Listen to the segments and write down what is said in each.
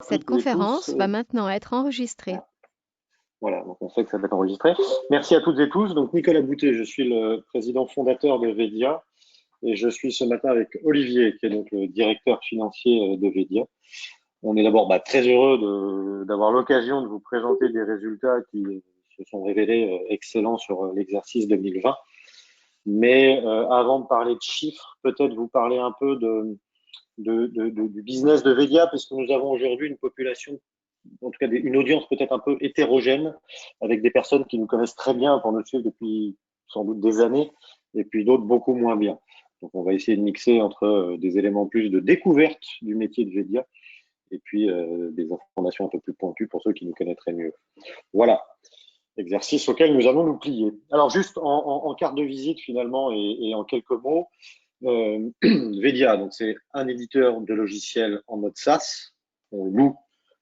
Cette toutes et tous. conférence va maintenant être enregistrée. Voilà, donc on sait que ça va être enregistré. Merci à toutes et tous. Donc Nicolas Boutet, je suis le président fondateur de Vedia et je suis ce matin avec Olivier, qui est donc le directeur financier de Vedia. On est d'abord très heureux d'avoir l'occasion de vous présenter des résultats qui se sont révélés excellents sur l'exercice 2020. Mais avant de parler de chiffres, peut-être vous parler un peu du business de Vedia, puisque nous avons aujourd'hui une population, en tout cas une audience peut-être un peu hétérogène, avec des personnes qui nous connaissent très bien pour nous suivre depuis sans doute des années, et puis d'autres beaucoup moins bien. Donc on va essayer de mixer entre des éléments plus de découverte du métier de Vedia, et puis des informations un peu plus pointues pour ceux qui nous connaîtraient mieux. Voilà, exercice auquel nous allons nous plier. Alors juste en carte de visite finalement et en quelques mots, Vedia, donc c'est un éditeur de logiciels en mode SaaS. On loue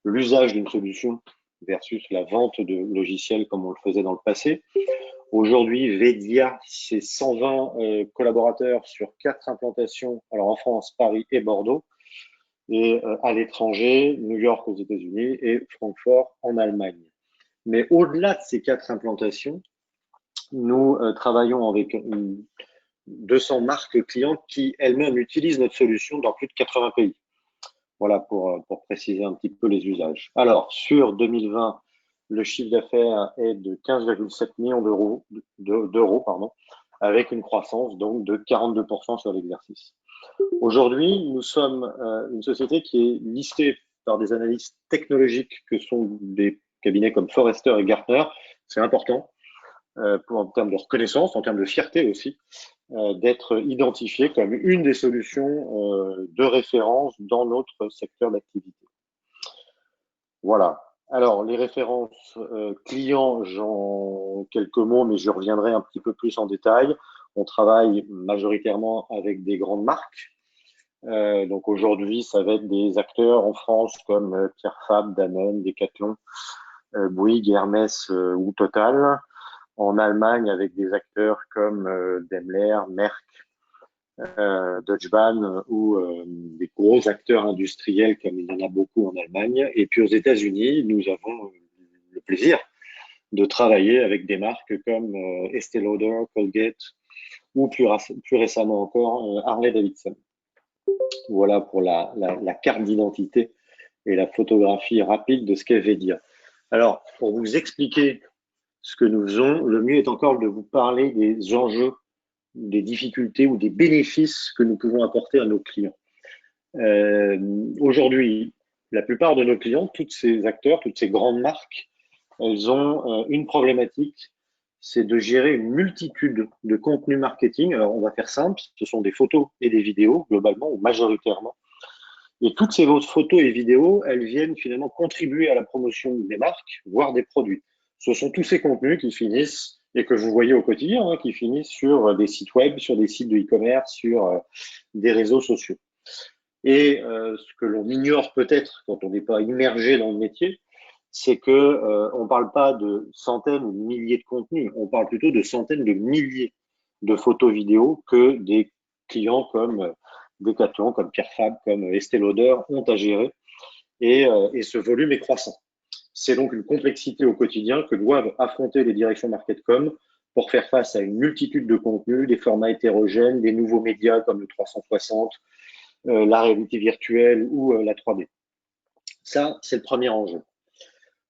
l'usage d'une solution versus la vente de logiciels comme on le faisait dans le passé. Aujourd'hui, Vedia, c'est 120 collaborateurs sur 4 implantations, alors en France, Paris et Bordeaux, et à l'étranger, New York aux États-Unis et Francfort en Allemagne. Mais au-delà de ces 4 implantations, nous travaillons avec 200 marques clientes qui elles-mêmes utilisent notre solution dans plus de 80 pays. Voilà pour préciser un petit peu les usages. Alors, sur 2020, le chiffre d'affaires est de 15,7 millions d'euros, avec une croissance donc de 42% sur l'exercice. Aujourd'hui, nous sommes une société qui est listée par des analystes technologiques que sont des cabinets comme Forrester et Gartner. C'est important en termes de reconnaissance, en termes de fierté aussi, d'être identifié comme une des solutions de référence dans notre secteur d'activité. Voilà. Alors, les références clients, j'en quelques mots, mais je reviendrai un petit peu plus en détail. On travaille majoritairement avec des grandes marques. Donc aujourd'hui, ça va être des acteurs en France comme Pierre Fabre, Danone, Decathlon, Bouygues, Hermès ou Total. En Allemagne, avec des acteurs comme Daimler, Merck, Deutsche Bahn ou des gros acteurs industriels comme il y en a beaucoup en Allemagne. Et puis aux États-Unis, nous avons le plaisir de travailler avec des marques comme Estée Lauder, Colgate ou plus récemment encore Harley-Davidson. Voilà pour la carte d'identité et la photographie rapide de ce qu'est Vedia. Alors, pour vous expliquer ce que nous faisons, le mieux est encore de vous parler des enjeux, des difficultés ou des bénéfices que nous pouvons apporter à nos clients. Aujourd'hui, la plupart de nos clients, tous ces acteurs, toutes ces grandes marques, elles ont une problématique, c'est de gérer une multitude de contenus marketing. Alors, on va faire simple, ce sont des photos et des vidéos, globalement ou majoritairement. Et toutes ces photos et vidéos, elles viennent finalement contribuer à la promotion des marques, voire des produits. Ce sont tous ces contenus qui finissent, et que vous voyez au quotidien, qui finissent sur des sites web, sur des sites de e-commerce, sur des réseaux sociaux. Et ce que l'on ignore peut-être quand on n'est pas immergé dans le métier, c'est que on parle pas de centaines ou de milliers de contenus, on parle plutôt de centaines de milliers de photos vidéos que des clients comme Decathlon, comme Pierre Fabre, comme Estée Lauder ont à gérer et ce volume est croissant. C'est donc une complexité au quotidien que doivent affronter les directions marketcom pour faire face à une multitude de contenus, des formats hétérogènes, des nouveaux médias comme le 360, la réalité virtuelle ou la 3D. Ça, c'est le premier enjeu.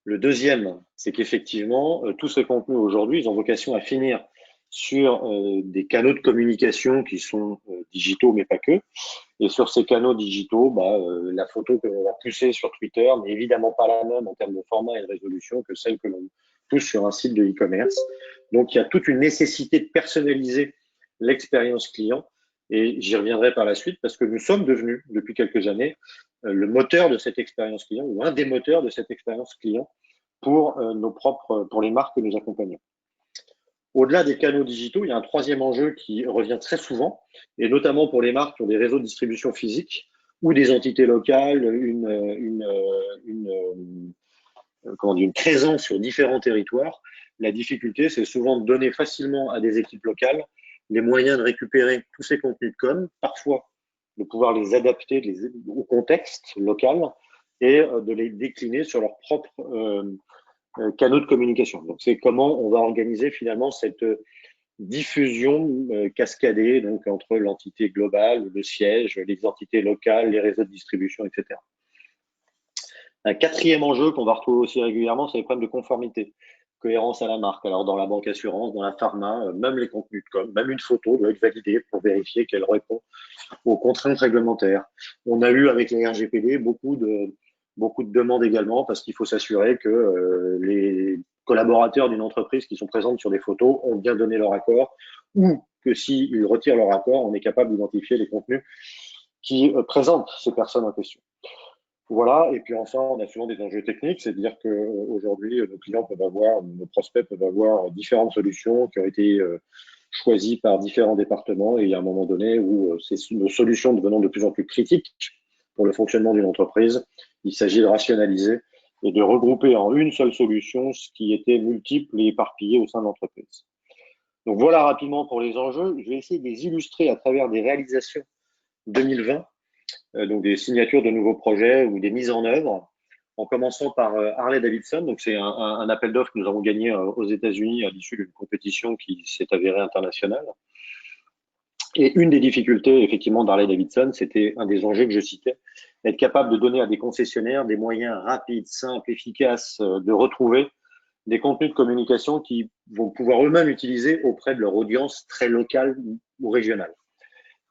Le deuxième, c'est qu'effectivement, tous ces contenus aujourd'hui, ils ont vocation à finir sur des canaux de communication qui sont digitaux, mais pas que. Et sur ces canaux digitaux, la photo que l'on va pousser sur Twitter n'est évidemment pas la même en termes de format et de résolution que celle que l'on pousse sur un site de e-commerce. Donc, il y a toute une nécessité de personnaliser l'expérience client. Et j'y reviendrai par la suite parce que nous sommes devenus, depuis quelques années, le moteur de cette expérience client ou un des moteurs de cette expérience client pour pour les marques que nous accompagnons. Au-delà des canaux digitaux, il y a un troisième enjeu qui revient très souvent, et notamment pour les marques qui ont des réseaux de distribution physique ou des entités locales, une présence sur différents territoires. La difficulté, c'est souvent de donner facilement à des équipes locales les moyens de récupérer tous ces contenus de com, parfois de pouvoir les adapter au contexte local, et de les décliner sur leurs propres canaux de communication. Donc, c'est comment on va organiser finalement cette diffusion cascadée donc entre l'entité globale, le siège, les entités locales, les réseaux de distribution, etc. Un quatrième enjeu qu'on va retrouver aussi régulièrement, c'est les problèmes de conformité, cohérence à la marque. Alors dans la banque assurance, dans la pharma, même les contenus de com, même une photo doit être validée pour vérifier qu'elle répond aux contraintes réglementaires. On a eu avec les RGPD beaucoup de demandes également parce qu'il faut s'assurer que les collaborateurs d'une entreprise qui sont présentes sur des photos ont bien donné leur accord ou que s'ils retirent leur accord, on est capable d'identifier les contenus qui présentent ces personnes en question. Voilà, et puis enfin, on a souvent des enjeux techniques, c'est-à-dire qu'aujourd'hui, nos clients peuvent avoir, nos prospects peuvent avoir différentes solutions qui ont été choisies par différents départements, et il y a un moment donné où nos solutions devenant de plus en plus critiques pour le fonctionnement d'une entreprise, il s'agit de rationaliser et de regrouper en une seule solution ce qui était multiple et éparpillé au sein de l'entreprise. Donc voilà rapidement pour les enjeux. Je vais essayer de les illustrer à travers des réalisations 2020, donc des signatures de nouveaux projets ou des mises en œuvre, en commençant par Harley-Davidson. Donc c'est un appel d'offres que nous avons gagné aux États-Unis à l'issue d'une compétition qui s'est avérée internationale. Et une des difficultés, effectivement, d'Harley-Davidson, c'était un des enjeux que je citais, être capable de donner à des concessionnaires des moyens rapides, simples, efficaces de retrouver des contenus de communication qu'ils vont pouvoir eux-mêmes utiliser auprès de leur audience très locale ou régionale.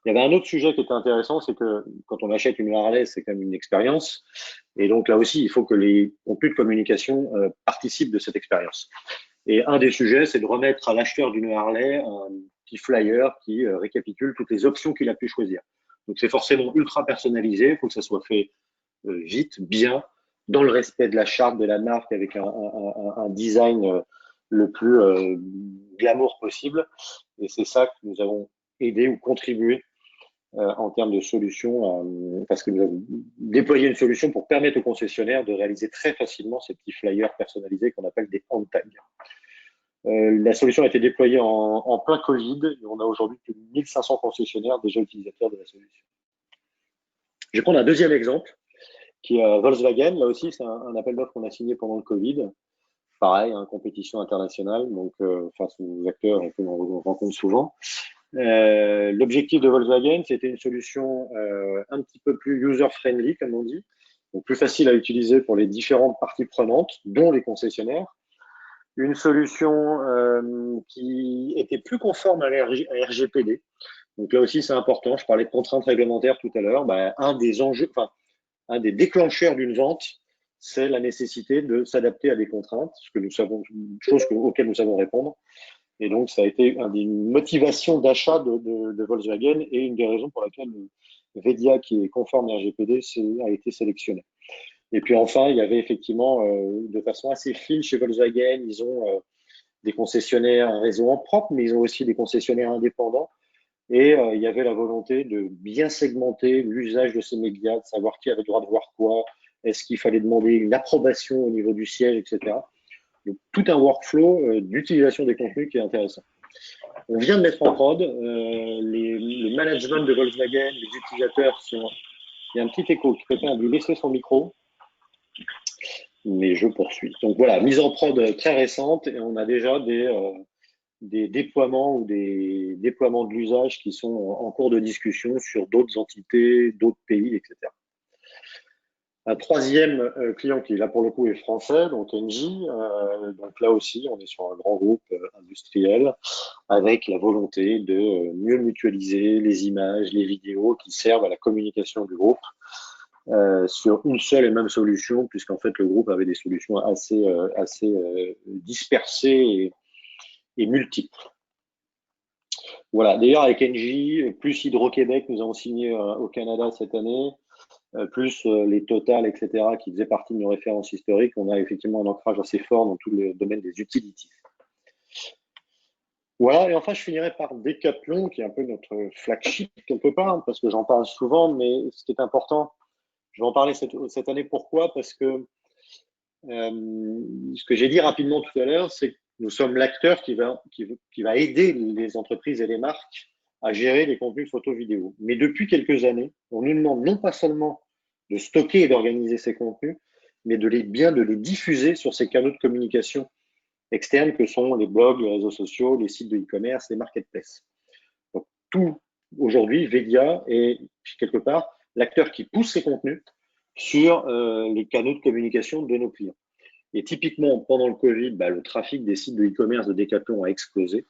Il y avait un autre sujet qui était intéressant, c'est que quand on achète une Harley, c'est quand même une expérience. Et donc là aussi, il faut que les contenus de communication participent de cette expérience. Et un des sujets, c'est de remettre à l'acheteur d'une Harley un petit flyer qui récapitule toutes les options qu'il a pu choisir. Donc c'est forcément ultra personnalisé, il faut que ça soit fait vite, bien, dans le respect de la charte de la marque, avec un design le plus glamour possible. Et c'est ça que nous avons aidé ou contribué en termes de solutions, parce que nous avons déployé une solution pour permettre aux concessionnaires de réaliser très facilement ces petits flyers personnalisés qu'on appelle des hand tags. La solution a été déployée en plein Covid et on a aujourd'hui plus de 1500 concessionnaires déjà utilisateurs de la solution. Je vais prendre un deuxième exemple qui est Volkswagen. Là aussi, c'est un appel d'offres qu'on a signé pendant le Covid. Pareil, compétition internationale, donc face aux acteurs qu'on rencontre souvent. L'objectif de Volkswagen, c'était une solution un petit peu plus user-friendly, comme on dit, donc plus facile à utiliser pour les différentes parties prenantes, dont les concessionnaires. Une solution qui était plus conforme à la RGPD. Donc là aussi, c'est important. Je parlais de contraintes réglementaires tout à l'heure. Un des enjeux, un des déclencheurs d'une vente, c'est la nécessité de s'adapter à des contraintes, ce que nous savons, chose auxquelles nous savons répondre. Et donc, ça a été une motivation d'achat de Volkswagen et une des raisons pour laquelle Vedia, qui est conforme à RGPD, a été sélectionné. Et puis enfin, il y avait effectivement, de façon assez fine chez Volkswagen, ils ont des concessionnaires, un réseau en propre, mais ils ont aussi des concessionnaires indépendants. Et il y avait la volonté de bien segmenter l'usage de ces médias, de savoir qui avait le droit de voir quoi, est-ce qu'il fallait demander une approbation au niveau du siège, etc. Donc, tout un workflow d'utilisation des contenus qui est intéressant. On vient de mettre en prod, le management de Volkswagen, les utilisateurs sont... Il y a un petit écho, quelqu'un a dû laisser son micro, mais je poursuis. Donc voilà, mise en prod très récente et on a déjà des déploiements ou des déploiements de l'usage qui sont en cours de discussion sur d'autres entités, d'autres pays, etc. Un troisième client qui, là pour le coup, est français, donc Engie. Donc là aussi, on est sur un grand groupe industriel avec la volonté de mieux mutualiser les images, les vidéos qui servent à la communication du groupe sur une seule et même solution, puisqu'en fait le groupe avait des solutions assez dispersées et multiples. Voilà. D'ailleurs, avec Engie, plus Hydro-Québec, nous avons signé au Canada cette année, plus les Total, etc., qui faisaient partie de nos références historiques, on a effectivement un ancrage assez fort dans tout le domaine des utilities. Voilà, et enfin, je finirai par Decathlon, qui est un peu notre flagship quelque part, parce que j'en parle souvent, mais ce qui est important, je vais en parler cette année. Pourquoi? Parce que ce que j'ai dit rapidement tout à l'heure, c'est que nous sommes l'acteur qui va aider les entreprises et les marques à gérer les contenus photo-vidéo. Mais depuis quelques années, on nous demande non pas seulement de stocker et d'organiser ces contenus, mais de les diffuser sur ces canaux de communication externes que sont les blogs, les réseaux sociaux, les sites de e-commerce, les marketplaces. Donc, tout aujourd'hui, Vedia est quelque part l'acteur qui pousse ces contenus sur les canaux de communication de nos clients. Et typiquement, pendant le Covid, le trafic des sites de e-commerce de Decathlon a explosé.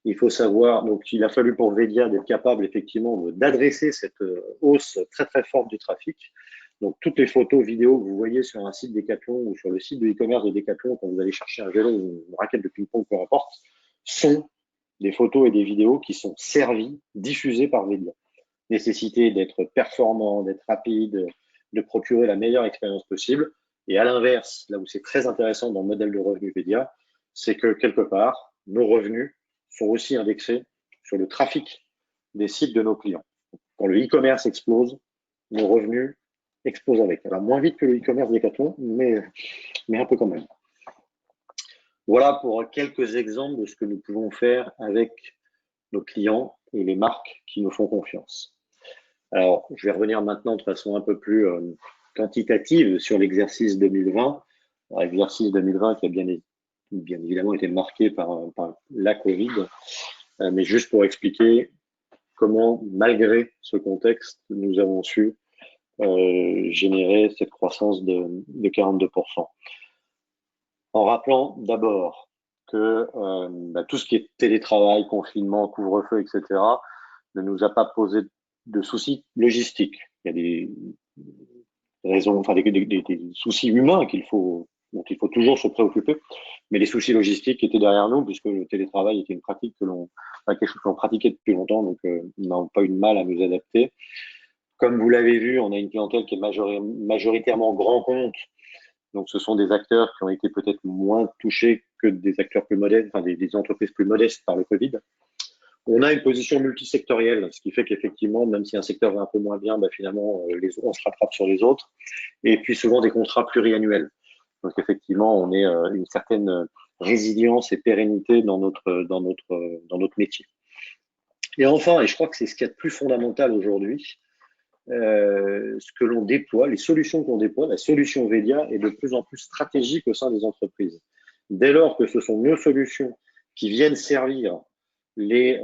Il faut savoir, donc il a fallu pour Vedia d'être capable effectivement d'adresser cette hausse très très forte du trafic. Donc toutes les photos, vidéos que vous voyez sur un site Decathlon ou sur le site de e-commerce de Decathlon quand vous allez chercher un vélo ou une raquette de ping-pong, peu importe, sont des photos et des vidéos qui sont servies, diffusées par Vedia. Nécessité d'être performant, d'être rapide, de procurer la meilleure expérience possible. Et à l'inverse, là où c'est très intéressant dans le modèle de revenu Vedia, c'est que quelque part, nos revenus sont aussi indexés sur le trafic des sites de nos clients. Quand le e-commerce explose, nos revenus explosent avec. Alors moins vite que le e-commerce Decathlon, mais un peu quand même. Voilà pour quelques exemples de ce que nous pouvons faire avec nos clients et les marques qui nous font confiance. Alors, je vais revenir maintenant de façon un peu plus quantitative sur l'exercice 2020. L'exercice 2020 qui a bien évidemment été marqué par la Covid, mais juste pour expliquer comment, malgré ce contexte, nous avons su générer cette croissance de 42%. En rappelant d'abord que tout ce qui est télétravail, confinement, couvre-feu, etc., ne nous a pas posé de soucis logistiques. Il y a des raisons, enfin des soucis humains dont il faut toujours se préoccuper, mais les soucis logistiques étaient derrière nous puisque le télétravail était une pratique quelque chose que l'on pratiquait depuis longtemps, donc on n'a pas eu de mal à nous adapter. Comme vous l'avez vu, on a une clientèle qui est majoritairement grand compte. Donc, ce sont des acteurs qui ont été peut-être moins touchés que des acteurs plus modestes, enfin des entreprises plus modestes par le Covid. On a une position multisectorielle, ce qui fait qu'effectivement, même si un secteur va un peu moins bien, finalement, on se rattrape sur les autres. Et puis souvent des contrats pluriannuels. Donc effectivement, on est une certaine résilience et pérennité dans notre métier. Et enfin, et je crois que c'est ce qu'il y a de plus fondamental aujourd'hui, ce que l'on déploie, les solutions qu'on déploie, la solution Vedia est de plus en plus stratégique au sein des entreprises. Dès lors que ce sont nos solutions qui viennent servir les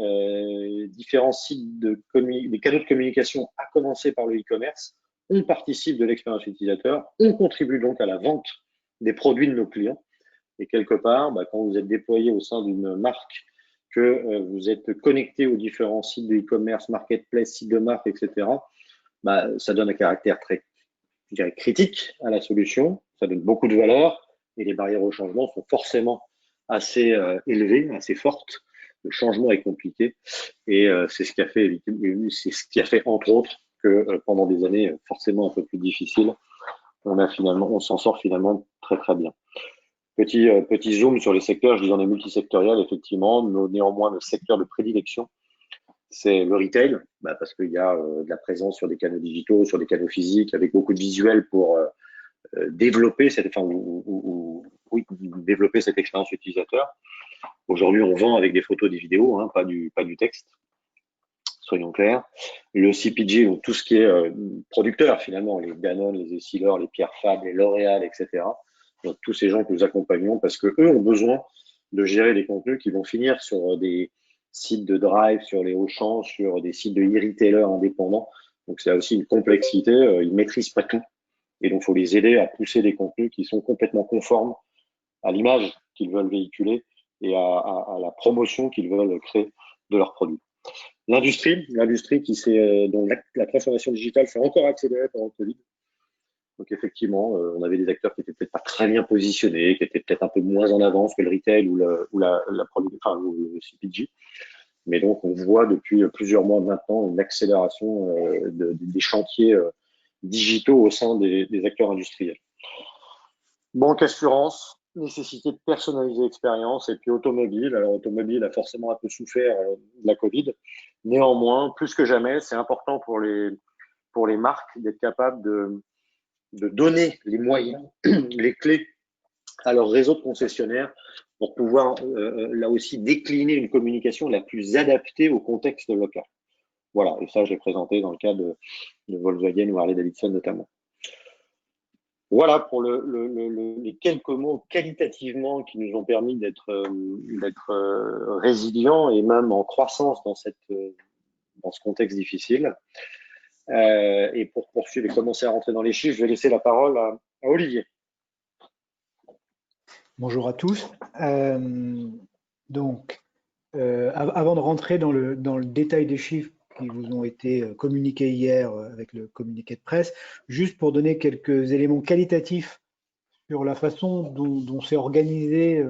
différents sites les canaux de communication, à commencer par le e-commerce, on participe de l'expérience utilisateur, on contribue donc à la vente des produits de nos clients. Et quelque part, quand vous êtes déployé au sein d'une marque, que vous êtes connecté aux différents sites de e-commerce, marketplace, sites de marque, etc., ça donne un caractère très, je dirais, critique à la solution, ça donne beaucoup de valeur et les barrières au changement sont forcément assez élevées, assez fortes. Le changement est compliqué et c'est ce qui a fait entre autres que pendant des années forcément un peu plus difficiles, on s'en sort finalement très très bien. Petit zoom sur les secteurs, je dis on est multisectoriel effectivement, mais néanmoins le secteur de prédilection c'est le retail, parce qu'il y a de la présence sur des canaux digitaux, sur des canaux physiques, avec beaucoup de visuels pour développer développer cette expérience utilisateur. Aujourd'hui, on vend avec des photos, des vidéos, pas du texte. Soyons clairs. Le CPG, donc tout ce qui est producteur finalement, les Danone, les Essilor, les Pierre Fabre, les L'Oréal, etc. Donc tous ces gens que nous accompagnons parce que eux ont besoin de gérer des contenus qui vont finir sur des sites de Drive, sur les Auchan, sur des sites de e-retailers indépendants. Donc c'est aussi une complexité, ils maîtrisent pas tout. Et donc il faut les aider à pousser des contenus qui sont complètement conformes à l'image qu'ils veulent véhiculer et à la promotion qu'ils veulent créer de leurs produits. L'industrie dont la transformation digitale s'est encore accélérée pendant le Covid. Donc effectivement, on avait des acteurs qui étaient peut-être pas très bien positionnés, qui étaient peut-être un peu moins en avance que le retail ou le CPG. Mais donc on voit depuis plusieurs mois maintenant une accélération des chantiers digitaux au sein des acteurs industriels. Banque, assurance, nécessité de personnaliser l'expérience, et puis automobile. Alors automobile a forcément un peu souffert de la Covid. Néanmoins, plus que jamais, c'est important pour les marques d'être capables de donner les moyens, les clés à leur réseau de concessionnaires pour pouvoir là aussi décliner une communication la plus adaptée au contexte local. Voilà, et ça je l'ai présenté dans le cas de Volkswagen ou Harley-Davidson notamment. Voilà pour les quelques mots qualitativement qui nous ont permis d'être résilients et même en croissance dans ce contexte difficile. Et pour poursuivre et commencer à rentrer dans les chiffres, je vais laisser la parole à Olivier. Bonjour à tous. Avant de rentrer dans le détail des chiffres qui vous ont été communiqués hier avec le communiqué de presse, juste pour donner quelques éléments qualitatifs sur la façon dont s'est organisée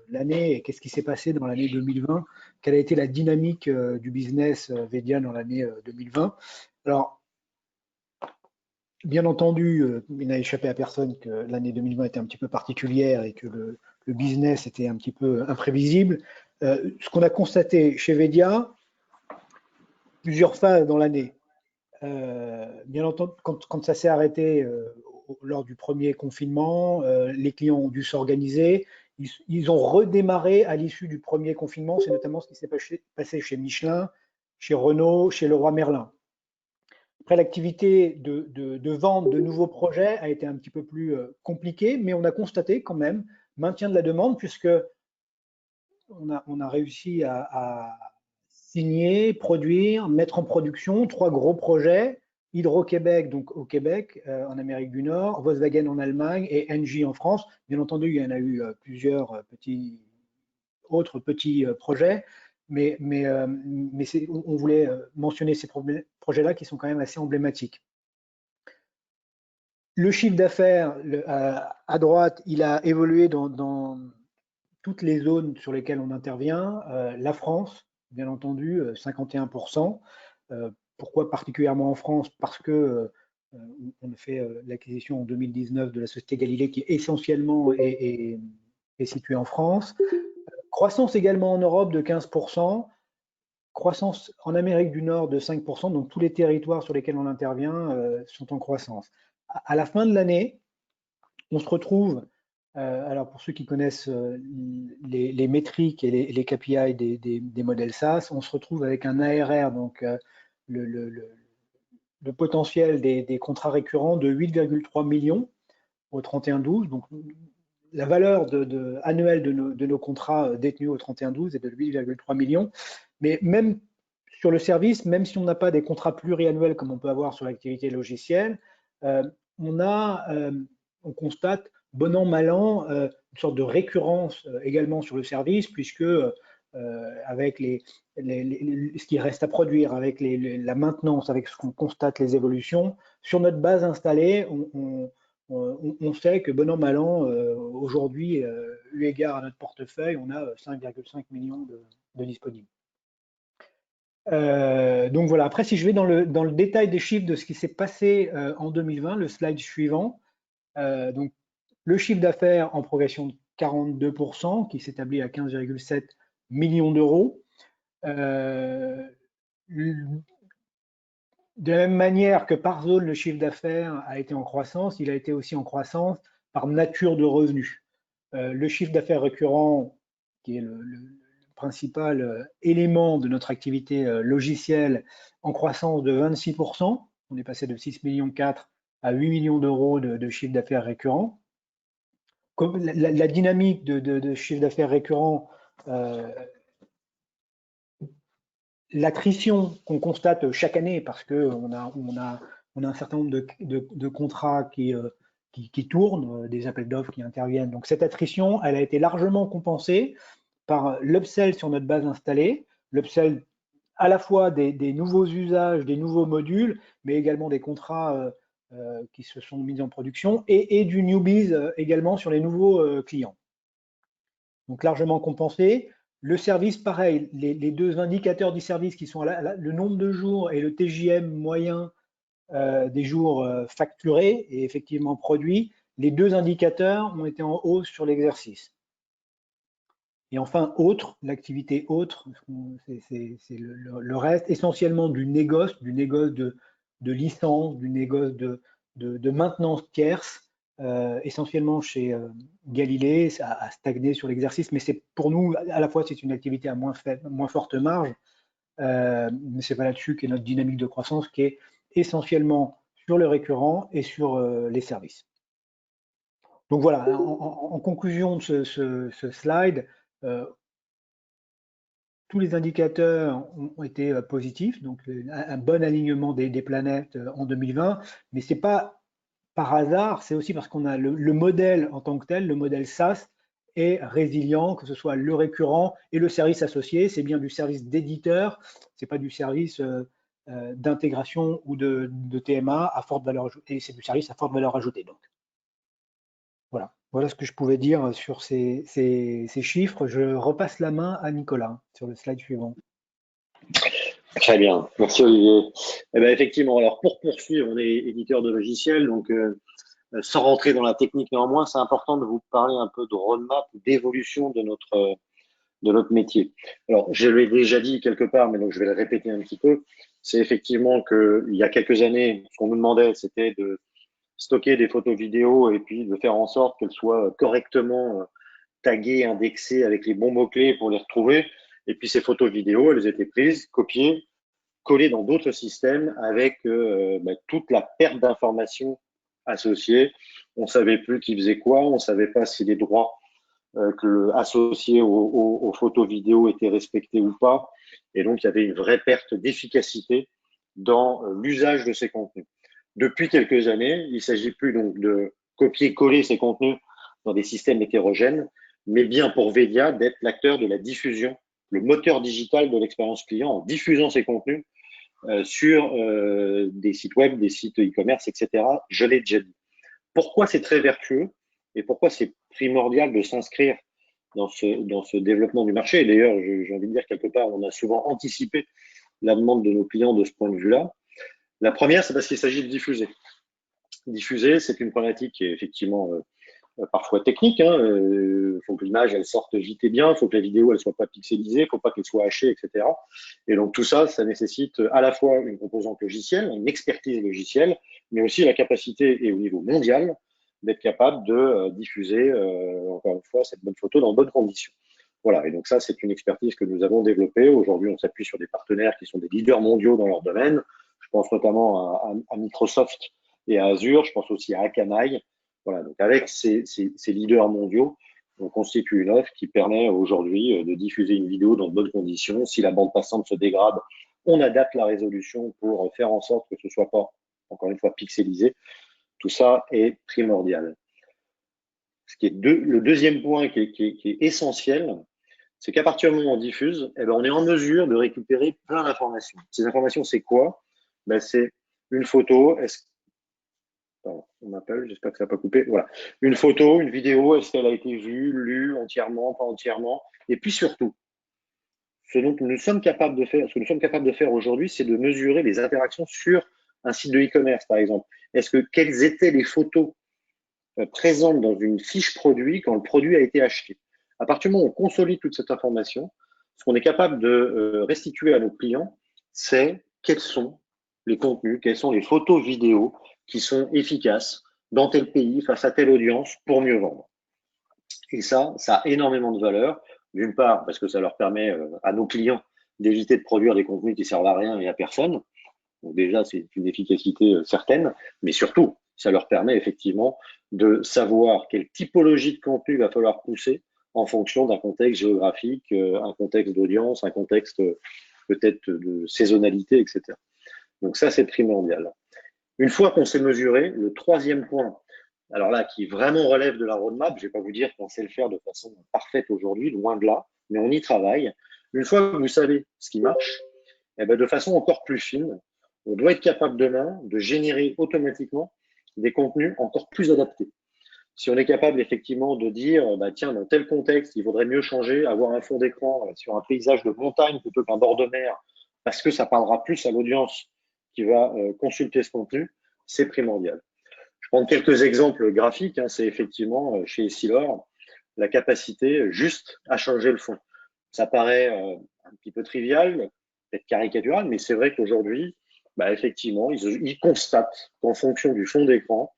l'année et qu'est-ce qui s'est passé dans l'année 2020, quelle a été la dynamique du business Vedia dans l'année 2020. Alors, bien entendu, il n'a échappé à personne que l'année 2020 était un petit peu particulière et que le business était un petit peu imprévisible. Ce qu'on a constaté chez Vedia, plusieurs phases dans l'année. Bien entendu, quand ça s'est arrêté lors du premier confinement, les clients ont dû s'organiser. Ils ont redémarré à l'issue du premier confinement. C'est notamment ce qui s'est passé chez Michelin, chez Renault, chez Leroy Merlin. Après, l'activité de vente de nouveaux projets a été un petit peu plus compliquée, mais on a constaté quand même maintien de la demande puisque on a réussi à signer, produire, mettre en production 3 gros projets. Hydro-Québec, donc au Québec, en Amérique du Nord, Volkswagen en Allemagne et Engie en France. Bien entendu, il y en a eu plusieurs autres petits projets, mais on voulait mentionner ces projets-là qui sont quand même assez emblématiques. Le chiffre d'affaires à droite, il a évolué dans toutes les zones sur lesquelles on intervient. La France, bien entendu, 51%. Pourquoi particulièrement en France? Parce que on a fait l'acquisition en 2019 de la société Galilée qui essentiellement est située en France. Croissance également en Europe de 15%. Croissance en Amérique du Nord de 5%, donc tous les territoires sur lesquels on intervient sont en croissance. À la fin de l'année, on se retrouve, alors pour ceux qui connaissent les métriques et les KPI des modèles SaaS, on se retrouve avec un ARR, donc le potentiel des contrats récurrents de 8,3 millions au 31-12. Donc la valeur annuelle de nos contrats détenus au 31-12 est de 8,3 millions. Mais même sur le service, même si on n'a pas des contrats pluriannuels comme on peut avoir sur l'activité logicielle, on constate bon an, mal an, une sorte de récurrence également sur le service, puisque avec ce qui reste à produire, avec la maintenance, avec ce qu'on constate, les évolutions, sur notre base installée, on sait que bon an, mal an, aujourd'hui, eu égard à notre portefeuille, on a 5,5 millions de disponibles. Donc voilà, après si je vais dans le détail des chiffres de ce qui s'est passé en 2020, le slide suivant, donc le chiffre d'affaires en progression de 42% qui s'établit à 15,7 millions d'euros. De la même manière que par zone, le chiffre d'affaires a été en croissance, il a été aussi en croissance par nature de revenus. Le chiffre d'affaires récurrent, qui est le principal élément de notre activité logicielle, en croissance de 26%. On est passé de 6,4 millions à 8 millions d'euros de chiffre d'affaires récurrent. Comme la dynamique de chiffre d'affaires récurrent, l'attrition qu'on constate chaque année, parce qu'on a un certain nombre de contrats qui tournent, des appels d'offres qui interviennent. Donc cette attrition, elle a été largement compensée par l'upsell sur notre base installée, l'upsell à la fois des nouveaux usages, des nouveaux modules, mais également des contrats qui se sont mis en production et du newbies également sur les nouveaux clients. Donc largement compensé. Le service, pareil, les deux indicateurs du service qui sont le nombre de jours et le TJM moyen des jours facturés et effectivement produits, les deux indicateurs ont été en hausse sur l'exercice. Et enfin, autre, l'activité autre, c'est le reste, essentiellement du négoce de licence, du négoce de maintenance tierce, essentiellement chez Galilée, ça a stagné sur l'exercice, mais c'est pour nous, à la fois, c'est une activité à moins forte marge, mais c'est pas là-dessus qu'est notre dynamique de croissance, qui est essentiellement sur le récurrent et sur les services. Donc voilà, en conclusion de ce slide, tous les indicateurs ont été positifs, donc un bon alignement des planètes en 2020, mais ce n'est pas par hasard, c'est aussi parce qu'on a le modèle en tant que tel, le modèle SaaS est résilient, que ce soit le récurrent et le service associé, c'est bien du service d'éditeur, c'est pas du service d'intégration ou de TMA à forte valeur ajoutée, c'est du service à forte valeur ajoutée. Donc voilà ce que je pouvais dire sur ces chiffres. Je repasse la main à Nicolas sur le slide suivant. Très bien, merci Olivier. Eh bien, effectivement, alors pour poursuivre, on est éditeur de logiciels, donc sans rentrer dans la technique néanmoins, c'est important de vous parler un peu de roadmap, d'évolution de notre métier. Alors, je l'ai déjà dit quelque part, mais donc je vais le répéter un petit peu. C'est effectivement qu'il y a quelques années, ce qu'on nous demandait, c'était de stocker des photos vidéo et puis de faire en sorte qu'elles soient correctement taguées, indexées avec les bons mots-clés pour les retrouver. Et puis ces photos vidéo, elles étaient prises, copiées, collées dans d'autres systèmes avec toute la perte d'informations associée. On savait plus qui faisait quoi, on savait pas si les droits associés aux photos vidéo étaient respectés ou pas. Et donc, il y avait une vraie perte d'efficacité dans l'usage de ces contenus. Depuis quelques années, il ne s'agit plus donc de copier-coller ces contenus dans des systèmes hétérogènes, mais bien pour Vedia d'être l'acteur de la diffusion, le moteur digital de l'expérience client en diffusant ces contenus sur des sites web, des sites e-commerce, etc. Je l'ai déjà dit. Pourquoi c'est très vertueux et pourquoi c'est primordial de s'inscrire dans ce développement du marché. Et d'ailleurs, j'ai envie de dire quelque part, on a souvent anticipé la demande de nos clients de ce point de vue-là. La première, c'est parce qu'il s'agit de diffuser. Diffuser, c'est une problématique qui est effectivement parfois technique. Il faut que l'image elle sorte vite et bien, il faut que la vidéo elle soit pas pixelisée, il ne faut pas qu'elle soit hachée, etc. Et donc tout ça, ça nécessite à la fois une composante logicielle, une expertise logicielle, mais aussi la capacité, et au niveau mondial, d'être capable de diffuser, encore une fois, cette bonne photo dans de bonnes conditions. Voilà, et donc ça, c'est une expertise que nous avons développée. Aujourd'hui, on s'appuie sur des partenaires qui sont des leaders mondiaux dans leur domaine. Je pense notamment à Microsoft et à Azure, je pense aussi à Akamai. Voilà, donc avec ces leaders mondiaux, on constitue une offre qui permet aujourd'hui de diffuser une vidéo dans de bonnes conditions. Si la bande passante se dégrade, on adapte la résolution pour faire en sorte que ce ne soit pas, encore une fois, pixelisé. Tout ça est primordial. Le deuxième point qui est essentiel, c'est qu'à partir du moment où on diffuse, on est en mesure de récupérer plein d'informations. Ces informations, c'est quoi? C'est une photo. Pardon, on m'appelle, j'espère que ça n'a pas coupé. Voilà. Une photo, une vidéo, est-ce qu'elle a été vue, lue entièrement, pas entièrement? Et puis surtout, ce que nous sommes capables de faire aujourd'hui, c'est de mesurer les interactions sur un site de e-commerce, par exemple. Quelles étaient les photos présentes dans une fiche produit quand le produit a été acheté? À partir du moment où on consolide toute cette information, ce qu'on est capable de restituer à nos clients, c'est quels sont les contenus, quelles sont les photos vidéos qui sont efficaces dans tel pays, face à telle audience, pour mieux vendre. Et ça a énormément de valeur, d'une part parce que ça leur permet à nos clients d'éviter de produire des contenus qui servent à rien et à personne. Donc déjà, c'est une efficacité certaine, mais surtout, ça leur permet effectivement de savoir quelle typologie de contenu il va falloir pousser en fonction d'un contexte géographique, un contexte d'audience, un contexte peut-être de saisonnalité, etc. Donc ça, c'est primordial. Une fois qu'on s'est mesuré, le troisième point, alors là, qui vraiment relève de la roadmap, je ne vais pas vous dire qu'on sait le faire de façon parfaite aujourd'hui, loin de là, mais on y travaille. Une fois que vous savez ce qui marche, de façon encore plus fine, on doit être capable demain de générer automatiquement des contenus encore plus adaptés. Si on est capable effectivement de dire, tiens, dans tel contexte, il vaudrait mieux changer, avoir un fond d'écran sur un paysage de montagne plutôt qu'un bord de mer, parce que ça parlera plus à l'audience qui va consulter ce contenu, c'est primordial. Je prends quelques exemples graphiques. C'est effectivement chez Essilor la capacité juste à changer le fond. Ça paraît un petit peu trivial, peut-être caricatural, mais c'est vrai qu'aujourd'hui, effectivement, ils constatent qu'en fonction du fond d'écran,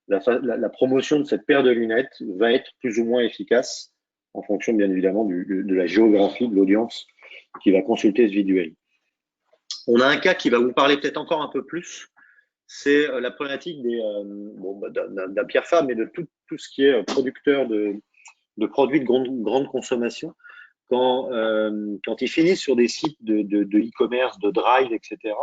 la promotion de cette paire de lunettes va être plus ou moins efficace en fonction, bien évidemment, de la géographie de l'audience qui va consulter ce visuel. On a un cas qui va vous parler peut-être encore un peu plus, c'est la problématique d'un Pierre Fabre, mais de tout ce qui est producteur de produits de grande consommation. Quand ils finissent sur des sites de e-commerce, de drive, etc.,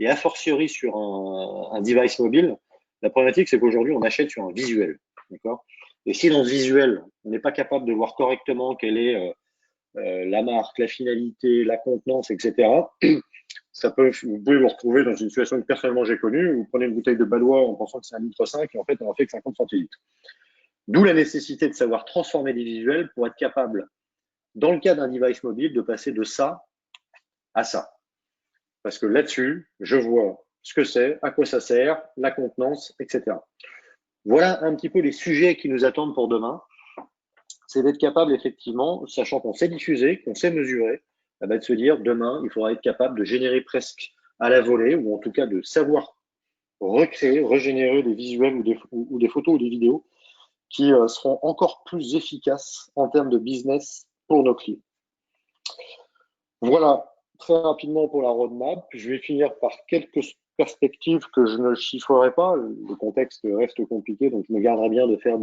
et a fortiori sur un device mobile, la problématique, c'est qu'aujourd'hui, on achète sur un visuel. D'accord ? Et si dans ce visuel, on n'est pas capable de voir correctement quelle est la marque, la finalité, la contenance, etc., vous pouvez vous retrouver dans une situation que personnellement j'ai connue, où vous prenez une bouteille de Badois en pensant que c'est 1,5 litre et en fait, on en fait que 50 centilitres. D'où la nécessité de savoir transformer des visuels pour être capable, dans le cas d'un device mobile, de passer de ça à ça. Parce que là-dessus, je vois ce que c'est, à quoi ça sert, la contenance, etc. Voilà un petit peu les sujets qui nous attendent pour demain. C'est d'être capable, effectivement, sachant qu'on sait diffuser, qu'on sait mesurer, de se dire, demain, il faudra être capable de générer presque à la volée, ou en tout cas de savoir recréer, régénérer des visuels ou des photos ou des vidéos qui seront encore plus efficaces en termes de business pour nos clients. Voilà, très rapidement pour la roadmap. Je vais finir par quelques perspectives que je ne chiffrerai pas. Le contexte reste compliqué, donc je me garderai bien de faire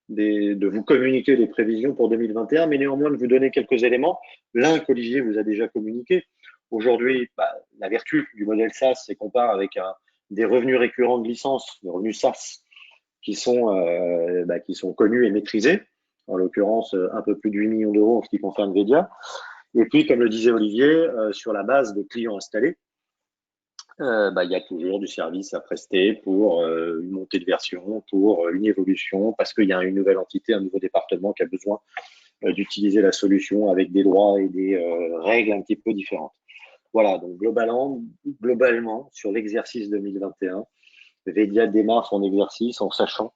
de vous communiquer des prévisions pour 2021, mais néanmoins de vous donner quelques éléments. L'un qu'Olivier vous a déjà communiqué. Aujourd'hui, la vertu du modèle SaaS, c'est qu'on part avec des revenus récurrents de licence, des revenus SaaS, qui sont connus et maîtrisés. En l'occurrence, un peu plus de 8 millions d'euros en ce qui concerne Vedia. Et puis, comme le disait Olivier, sur la base de clients installés, il y a toujours du service à prester pour une montée de version, pour une évolution, parce qu'il y a une nouvelle entité, un nouveau département qui a besoin d'utiliser la solution avec des droits et des règles un petit peu différentes. Voilà, donc globalement sur l'exercice 2021, Vedia démarre son exercice en sachant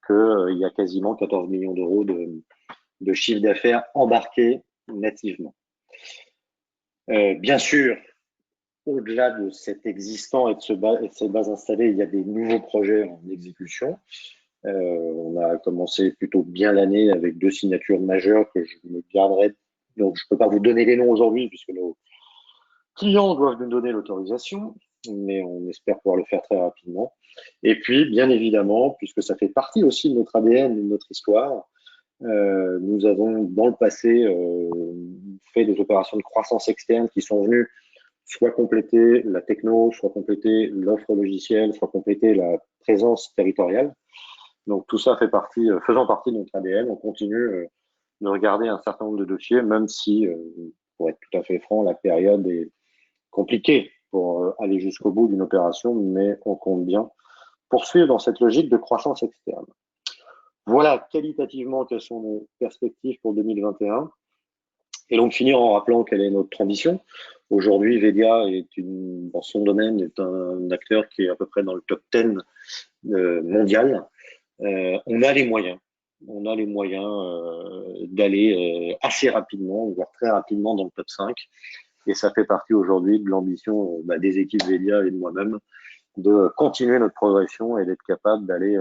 qu'il y a quasiment 14 millions d'euros de chiffre d'affaires embarqués nativement. Bien sûr, au-delà de cet existant et de cette base installée, il y a des nouveaux projets en exécution. On a commencé plutôt bien l'année avec 2 signatures majeures que je me garderai. Donc, je ne peux pas vous donner les noms aujourd'hui puisque nos clients doivent nous donner l'autorisation, mais on espère pouvoir le faire très rapidement. Et puis, bien évidemment, puisque ça fait partie aussi de notre ADN, de notre histoire, nous avons dans le passé fait des opérations de croissance externe qui sont venues soit compléter la techno, soit compléter l'offre logicielle, soit compléter la présence territoriale. Donc tout ça faisant partie de notre ADN, on continue de regarder un certain nombre de dossiers, même si, pour être tout à fait franc, la période est compliquée pour aller jusqu'au bout d'une opération, mais on compte bien poursuivre dans cette logique de croissance externe. Voilà qualitativement quelles sont nos perspectives pour 2021. Et donc finir en rappelant quelle est notre ambition. Aujourd'hui, Vedia dans son domaine est un acteur qui est à peu près dans le top 10 mondial. On a les moyens d'aller assez rapidement, voire très rapidement dans le top 5. Et ça fait partie aujourd'hui de l'ambition des équipes Vedia et de moi-même de continuer notre progression et d'être capable d'aller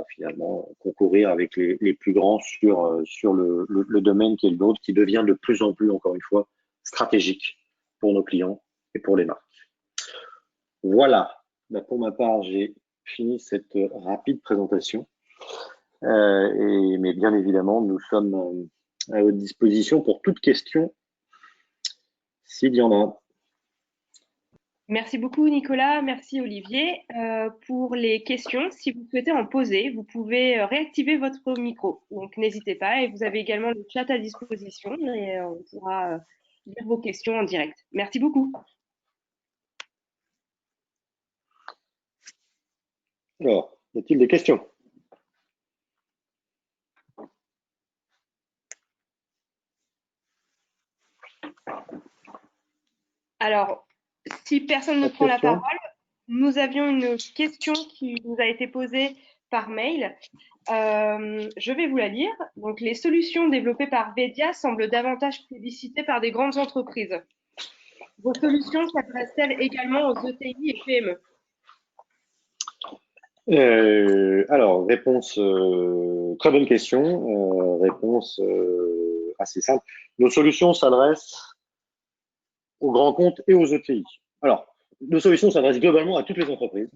finalement concourir avec les plus grands sur le domaine qui est le nôtre, qui devient de plus en plus, encore une fois, stratégique pour nos clients et pour les marques. Voilà, pour ma part, j'ai fini cette rapide présentation. Mais bien évidemment, nous sommes à votre disposition pour toute question, s'il y en a. Merci beaucoup Nicolas, merci Olivier. Pour les questions, si vous souhaitez en poser, vous pouvez réactiver votre micro. Donc n'hésitez pas et vous avez également le chat à disposition et on pourra lire vos questions en direct. Merci beaucoup. Alors, y a-t-il des questions ? Alors, si personne ne prend la parole, nous avions une question qui nous a été posée par mail. Je vais vous la lire. Donc, les solutions développées par Vedia semblent davantage plébiscitées par des grandes entreprises. Vos solutions s'adressent-elles également aux ETI et PME? Alors, réponse, très bonne question. Réponse assez simple. Nos solutions s'adressent aux grands comptes et aux ETI. Alors, nos solutions s'adressent globalement à toutes les entreprises,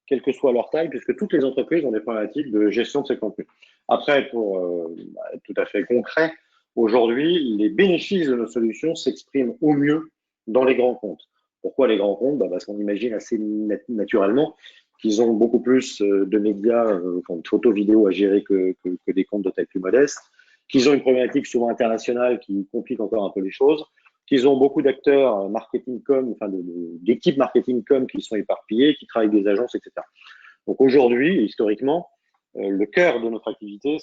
quelle que soit leur taille, puisque toutes les entreprises ont des problématiques de gestion de ces contenus. Après, pour être tout à fait concret, aujourd'hui, les bénéfices de nos solutions s'expriment au mieux dans les grands comptes. Pourquoi les grands comptes? Parce qu'on imagine assez naturellement qu'ils ont beaucoup plus de médias, de photos, vidéos à gérer que des comptes de taille plus modeste, qu'ils ont une problématique souvent internationale qui complique encore un peu les choses, qu'ils ont beaucoup d'acteurs marketing com, enfin d'équipes marketing com qui sont éparpillées, qui travaillent avec des agences, etc. Donc aujourd'hui, historiquement, le cœur de notre activité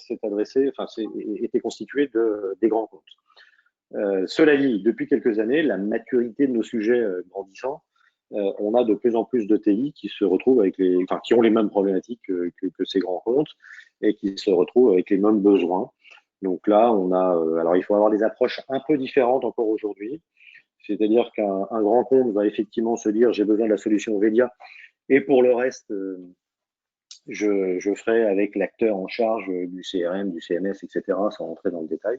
était constitué des grands comptes. Cela dit, depuis quelques années, la maturité de nos sujets grandissant, on a de plus en plus d'ETI qui se retrouvent qui ont les mêmes problématiques que ces grands comptes et qui se retrouvent avec les mêmes besoins. Donc là, alors il faut avoir des approches un peu différentes encore aujourd'hui. C'est-à-dire qu'un grand compte va effectivement se dire j'ai besoin de la solution Vedia et pour le reste, je ferai avec l'acteur en charge du CRM, du CMS, etc., sans rentrer dans le détail.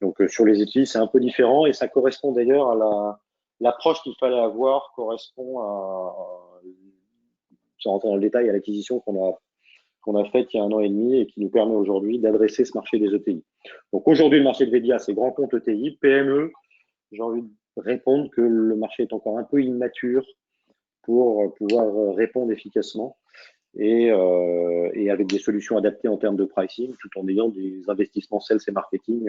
Donc sur les outils, c'est un peu différent et ça correspond d'ailleurs à l'approche qu'il fallait avoir, correspond sans rentrer dans le détail, à l'acquisition qu'on a faite il y a 1 an et demi et qui nous permet aujourd'hui d'adresser ce marché des ETI. Donc aujourd'hui, le marché de Vedia, c'est grand compte ETI, PME. J'ai envie de répondre que le marché est encore un peu immature pour pouvoir répondre efficacement et avec des solutions adaptées en termes de pricing, tout en ayant des investissements sales et marketing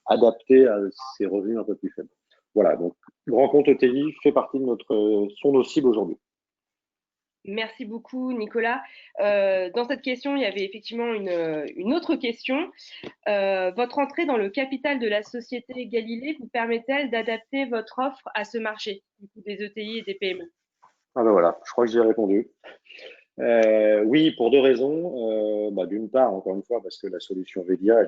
adaptés à ces revenus un peu plus faibles. Voilà, donc grand compte ETI fait partie de sont nos cibles aujourd'hui. Merci beaucoup, Nicolas. Dans cette question, il y avait effectivement une autre question. Votre entrée dans le capital de la société Galilée vous permet-elle d'adapter votre offre à ce marché, du coup, des ETI et des PME? Ah ben voilà, je crois que j'y ai répondu. Oui, pour 2 raisons. D'une part, encore une fois, parce que la solution Vedia,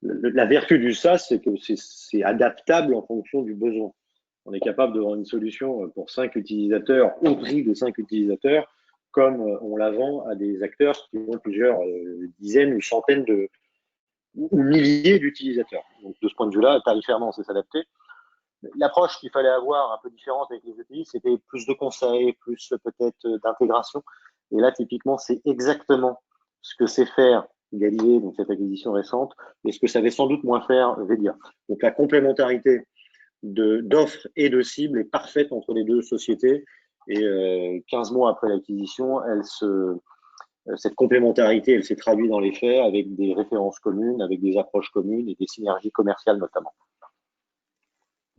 la vertu du SaaS, c'est que c'est adaptable en fonction du besoin. On est capable de vendre une solution pour 5 utilisateurs au prix de 5 utilisateurs, comme on la vend à des acteurs qui ont plusieurs dizaines ou centaines ou milliers d'utilisateurs. Donc de ce point de vue-là, tarifairement, c'est s'adapter. L'approche qu'il fallait avoir un peu différente avec les ETI, c'était plus de conseils, plus peut-être d'intégration. Et là, typiquement, c'est exactement ce que sait faire Galilée, donc cette acquisition récente, et ce que savait sans doute moins faire Vedia. Donc la complémentarité d'offres et de cibles est parfaite entre les deux sociétés. Et 15 mois après l'acquisition, cette complémentarité, elle s'est traduite dans les faits avec des références communes, avec des approches communes et des synergies commerciales notamment.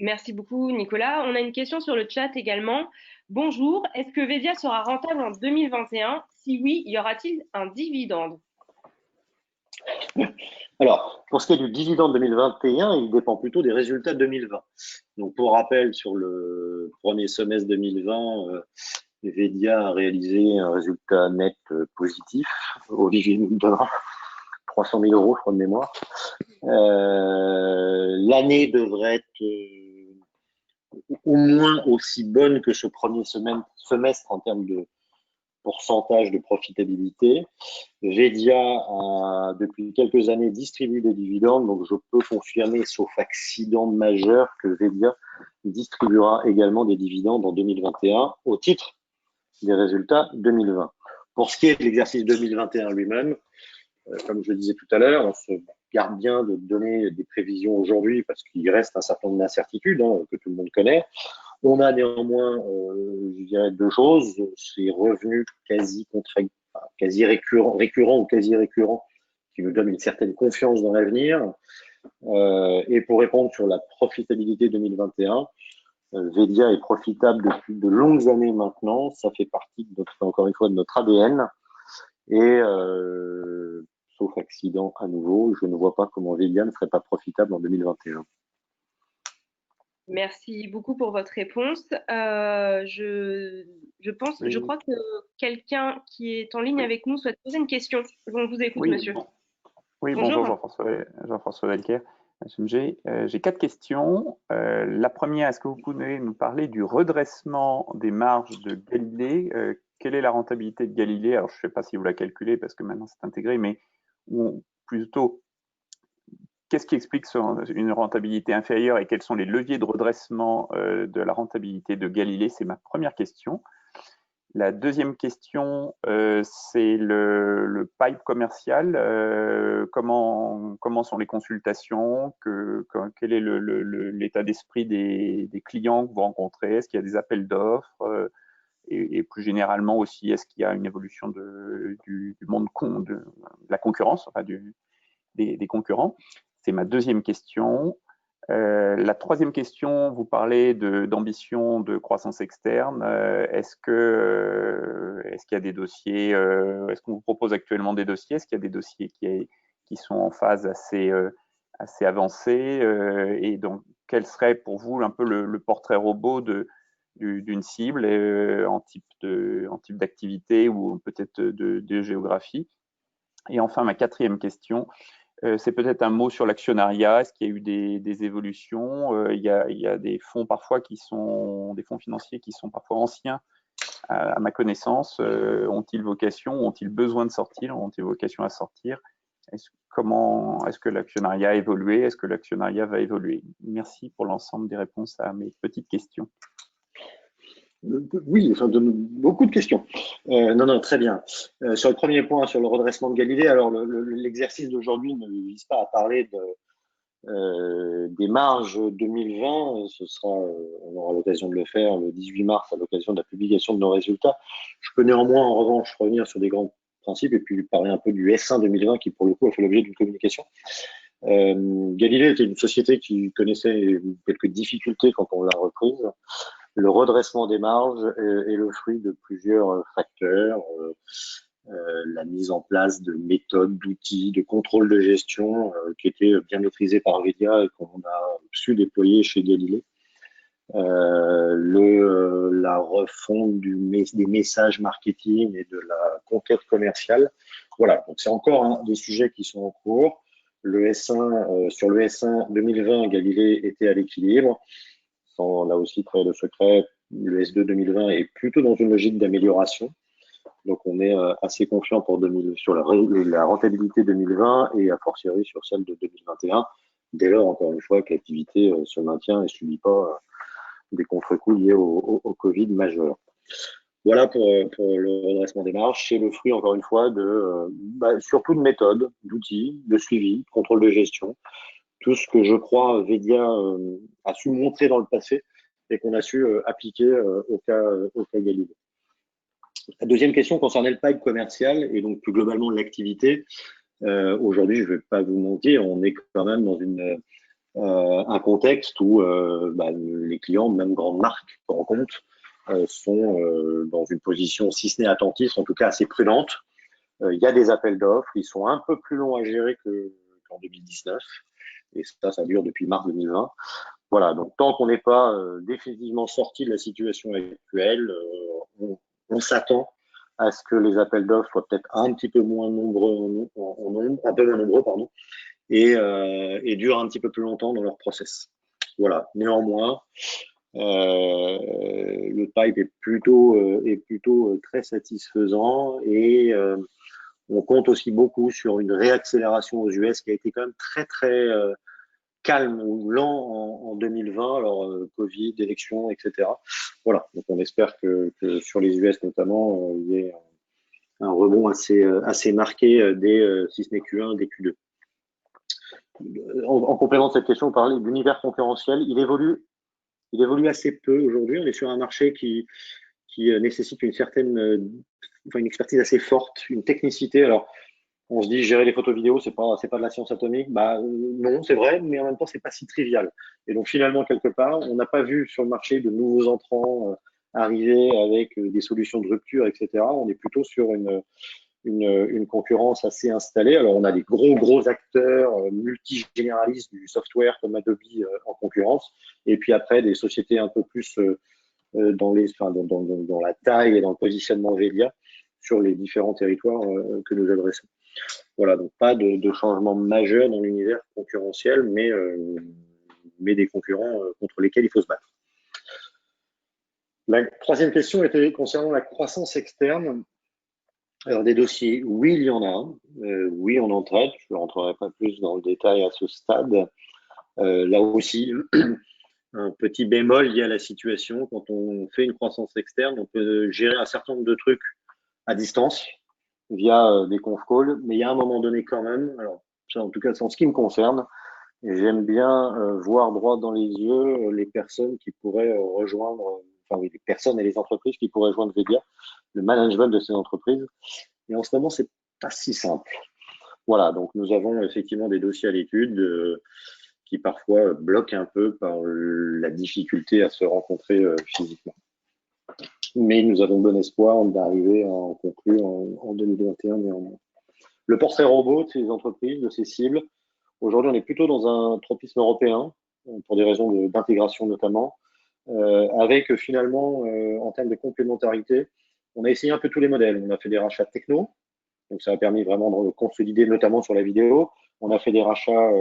Merci beaucoup, Nicolas. On a une question sur le chat également. Bonjour, est-ce que Vedia sera rentable en 2021? Si oui, y aura-t-il un dividende? Alors, pour ce qui est du dividende 2021, il dépend plutôt des résultats de 2020. Donc, pour rappel, sur le premier semestre 2020, Vedia a réalisé un résultat net positif. Olivier nous donnera 300 000 euros, je crois, de mémoire. L'année devrait être au moins aussi bonne que ce premier semestre en termes de pourcentage de profitabilité. Vedia a depuis quelques années distribué des dividendes, donc je peux confirmer, sauf accident majeur, que Vedia distribuera également des dividendes en 2021 au titre des résultats 2020. Pour ce qui est de l'exercice 2021 lui-même, comme je le disais tout à l'heure, on se garde bien de donner des prévisions aujourd'hui parce qu'il reste un certain nombre d'incertitudes que tout le monde connaît. On a néanmoins, je dirais, 2 choses, ces revenus quasi récurrents ou quasi récurrents qui nous donnent une certaine confiance dans l'avenir. Et pour répondre sur la profitabilité 2021, Vedia est profitable depuis de longues années maintenant. Ça fait partie encore une fois de notre ADN. Et sauf accident à nouveau, je ne vois pas comment Vedia ne serait pas profitable en 2021. Merci beaucoup pour votre réponse. Je crois que quelqu'un qui est en ligne avec nous souhaite poser une question. On vous écoute, monsieur. Oui, bonjour Jean-François Delcaire. J'ai 4 questions. La première, est-ce que vous pouvez nous parler du redressement des marges de Galilée? Quelle est la rentabilité de Galilée? Alors, je ne sais pas si vous la calculez parce que maintenant c'est intégré, mais plutôt qu'est-ce qui explique une rentabilité inférieure et quels sont les leviers de redressement de la rentabilité de Galilée? C'est ma première question. La deuxième question, c'est le pipe commercial. Comment sont les consultations? Quel est l'état d'esprit des clients que vous rencontrez? Est-ce qu'il y a des appels d'offres? Et plus généralement aussi, est-ce qu'il y a une évolution du monde de la concurrence, enfin des concurrents? C'est ma deuxième question. La troisième question, vous parlez d'ambition de croissance externe. Est-ce qu'il y a des dossiers, est-ce qu'on vous propose actuellement des dossiers? Est-ce qu'il y a des dossiers qui sont en phase assez avancée? Et donc, quel serait pour vous un peu le portrait robot d'une cible en type d'activité ou peut-être de géographie? Et enfin, ma quatrième question, c'est peut-être un mot sur l'actionnariat. Est-ce qu'il y a eu des évolutions? Il y a des fonds parfois des fonds financiers qui sont parfois anciens à ma connaissance. Ont-ils besoin de sortir? Ont-ils vocation à sortir? Est-ce que l'actionnariat a évolué? Est-ce que l'actionnariat va évoluer? Merci pour l'ensemble des réponses à mes petites questions. Oui, enfin, beaucoup de questions. Non, très bien. Sur le premier point, sur le redressement de Galilée, alors l'exercice d'aujourd'hui ne vise pas à parler des marges 2020. On aura l'occasion de le faire le 18 mars à l'occasion de la publication de nos résultats. Je peux néanmoins, en revanche, revenir sur des grands principes et puis parler un peu du S1 2020 qui, pour le coup, a fait l'objet d'une communication. Galilée était une société qui connaissait quelques difficultés quand on l'a reprise. Le redressement des marges est le fruit de plusieurs facteurs, la mise en place de méthodes, d'outils, de contrôle de gestion qui étaient bien maîtrisés par Vedia et qu'on a su déployer chez Galilée. La refonte des messages marketing et de la conquête commerciale. Voilà, donc c'est encore des sujets qui sont en cours. Sur le S1 2020, Galilée était à l'équilibre. Sans là aussi trahir de secret, le S2 2020 est plutôt dans une logique d'amélioration. Donc on est assez confiant sur la rentabilité 2020 et a fortiori sur celle de 2021. Dès lors, encore une fois, que l'activité se maintient et ne subit pas des contre-coups liés au Covid majeur. Voilà pour le redressement des marges. C'est le fruit, encore une fois, surtout de méthodes, d'outils, de suivi, de contrôle de gestion. Tout ce que je crois Vedia a su montrer dans le passé et qu'on a su appliquer au cas Galilée. La deuxième question concernait le pipe commercial et donc plus globalement l'activité. Aujourd'hui, je ne vais pas vous mentir, on est quand même dans un contexte où les clients, même grandes marques, grands comptes, sont dans une position, si ce n'est attentiste, en tout cas assez prudente. Il y a des appels d'offres, ils sont un peu plus longs à gérer qu'en 2019. Et ça dure depuis mars 2020. Voilà, donc tant qu'on n'est pas définitivement sorti de la situation actuelle, on s'attend à ce que les appels d'offres soient peut-être un petit peu moins nombreux et durent un petit peu plus longtemps dans leur process. Voilà. Néanmoins, le pipe est plutôt très satisfaisant et on compte aussi beaucoup sur une réaccélération aux US qui a été quand même très calme ou lent en 2020, alors Covid, élections, etc. Voilà, donc on espère que sur les US notamment, il y ait un rebond assez marqué dès, si ce n'est Q1, dès Q2. En complément de cette question, on parlait d'univers concurrentiel. Il évolue assez peu aujourd'hui. On est sur un marché qui nécessite une expertise assez forte, une technicité. Alors, on se dit gérer les photos vidéo, c'est pas de la science atomique. Non, c'est vrai, mais en même temps, c'est pas si trivial. Et donc finalement, quelque part, on n'a pas vu sur le marché de nouveaux entrants arriver avec des solutions de rupture, etc. On est plutôt sur une concurrence assez installée. Alors on a des gros acteurs multigénéralistes du software comme Adobe en concurrence, et puis après des sociétés un peu plus dans la taille et dans le positionnement Vedia sur les différents territoires que nous adressons. Voilà, donc pas de changement majeur dans l'univers concurrentiel, mais des concurrents contre lesquels il faut se battre. La troisième question était concernant la croissance externe. Alors, des dossiers, oui, il y en a. Oui, on en traite. Je ne rentrerai pas plus dans le détail à ce stade. Là aussi, un petit bémol lié à la situation. Quand on fait une croissance externe, on peut gérer un certain nombre de trucs à distance via des conf calls, mais il y a un moment donné quand même, alors ça en tout cas c'est en ce qui me concerne, et j'aime bien voir droit dans les yeux les personnes qui pourraient rejoindre, enfin oui, les personnes et les entreprises qui pourraient rejoindre Vedia, le management de ces entreprises. Et en ce moment, c'est pas si simple. Voilà, donc nous avons effectivement des dossiers à l'étude qui parfois bloquent un peu par la difficulté à se rencontrer physiquement. Mais nous avons bon espoir d'arriver à en conclure en 2021 néanmoins. Le portrait robot de ces entreprises, de ces cibles, aujourd'hui on est plutôt dans un tropisme européen, pour des raisons d'intégration notamment, avec finalement, en termes de complémentarité, on a essayé un peu tous les modèles. On a fait des rachats techno, donc ça a permis vraiment de consolider notamment sur la vidéo. On a fait des rachats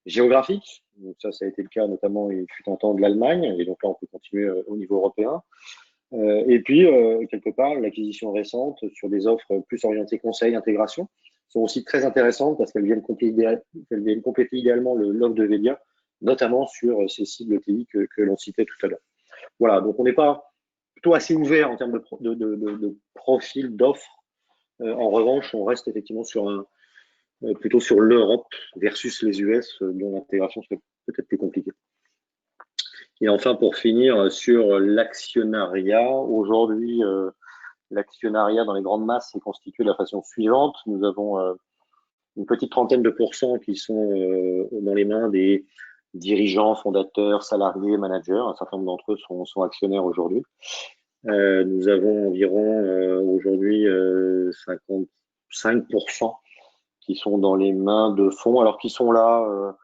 géographiques, donc ça a été le cas notamment, il fut un temps, de l'Allemagne, et donc là on peut continuer au niveau européen. Et puis, quelque part, l'acquisition récente sur des offres plus orientées conseil, intégration, sont aussi très intéressantes parce qu'elles viennent compléter idéalement l'offre de Vedia, notamment sur ces cibles TI que l'on citait tout à l'heure. Voilà, donc on n'est pas plutôt assez ouvert en termes de profil d'offres. En revanche, on reste effectivement plutôt sur l'Europe versus les US, dont l'intégration serait peut-être plus compliquée. Et enfin, pour finir, sur l'actionnariat, aujourd'hui, l'actionnariat dans les grandes masses est constitué de la façon suivante. Nous avons une petite trentaine de pourcents qui sont dans les mains des dirigeants, fondateurs, salariés, managers. Un certain nombre d'entre eux sont actionnaires aujourd'hui. Nous avons environ aujourd'hui 55% qui sont dans les mains de fonds, alors qui sont là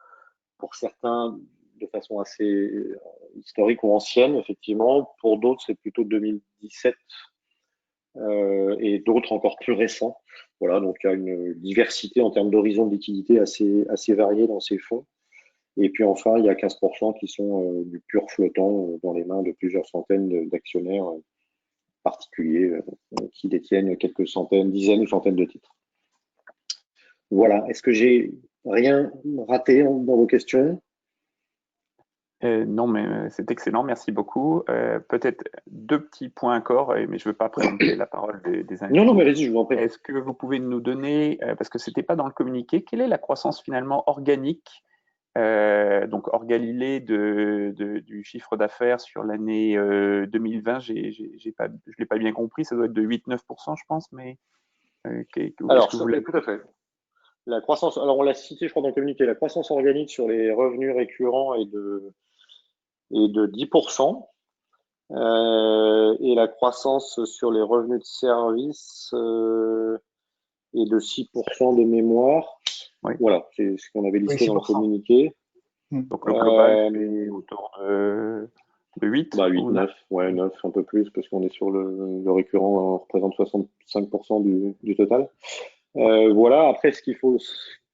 pour certains de façon assez historique ou ancienne, effectivement. Pour d'autres, c'est plutôt 2017 et d'autres encore plus récents. Voilà, donc il y a une diversité en termes d'horizon de liquidité assez variée dans ces fonds. Et puis enfin, il y a 15% qui sont du pur flottant dans les mains de plusieurs centaines d'actionnaires particuliers qui détiennent quelques centaines, dizaines ou centaines de titres. Voilà, est-ce que j'ai rien raté dans vos questions ? Non, mais c'est excellent, merci beaucoup. Peut-être deux petits points encore, mais je ne veux pas préempter la parole des invités. Non, mais vas-y, je vous en prie. Est-ce que vous pouvez nous donner, parce que ce n'était pas dans le communiqué, quelle est la croissance finalement organique, donc hors Galilée, du chiffre d'affaires sur l'année 2020 Je ne l'ai pas bien compris, ça doit être de 8-9%, je pense, mais alors, tout à fait. La croissance, alors on l'a cité, je crois, dans le communiqué, la croissance organique sur les revenus récurrents est de 10%, et la croissance sur les revenus de service est de 6% de mémoire. Oui. Voilà, c'est ce qu'on avait listé dans le communiqué. Donc le global est autour de 8 8, 9, ouais, 9, un peu plus, parce qu'on est sur le récurrent, on représente 65% du total. Voilà, après, ce qu'il faut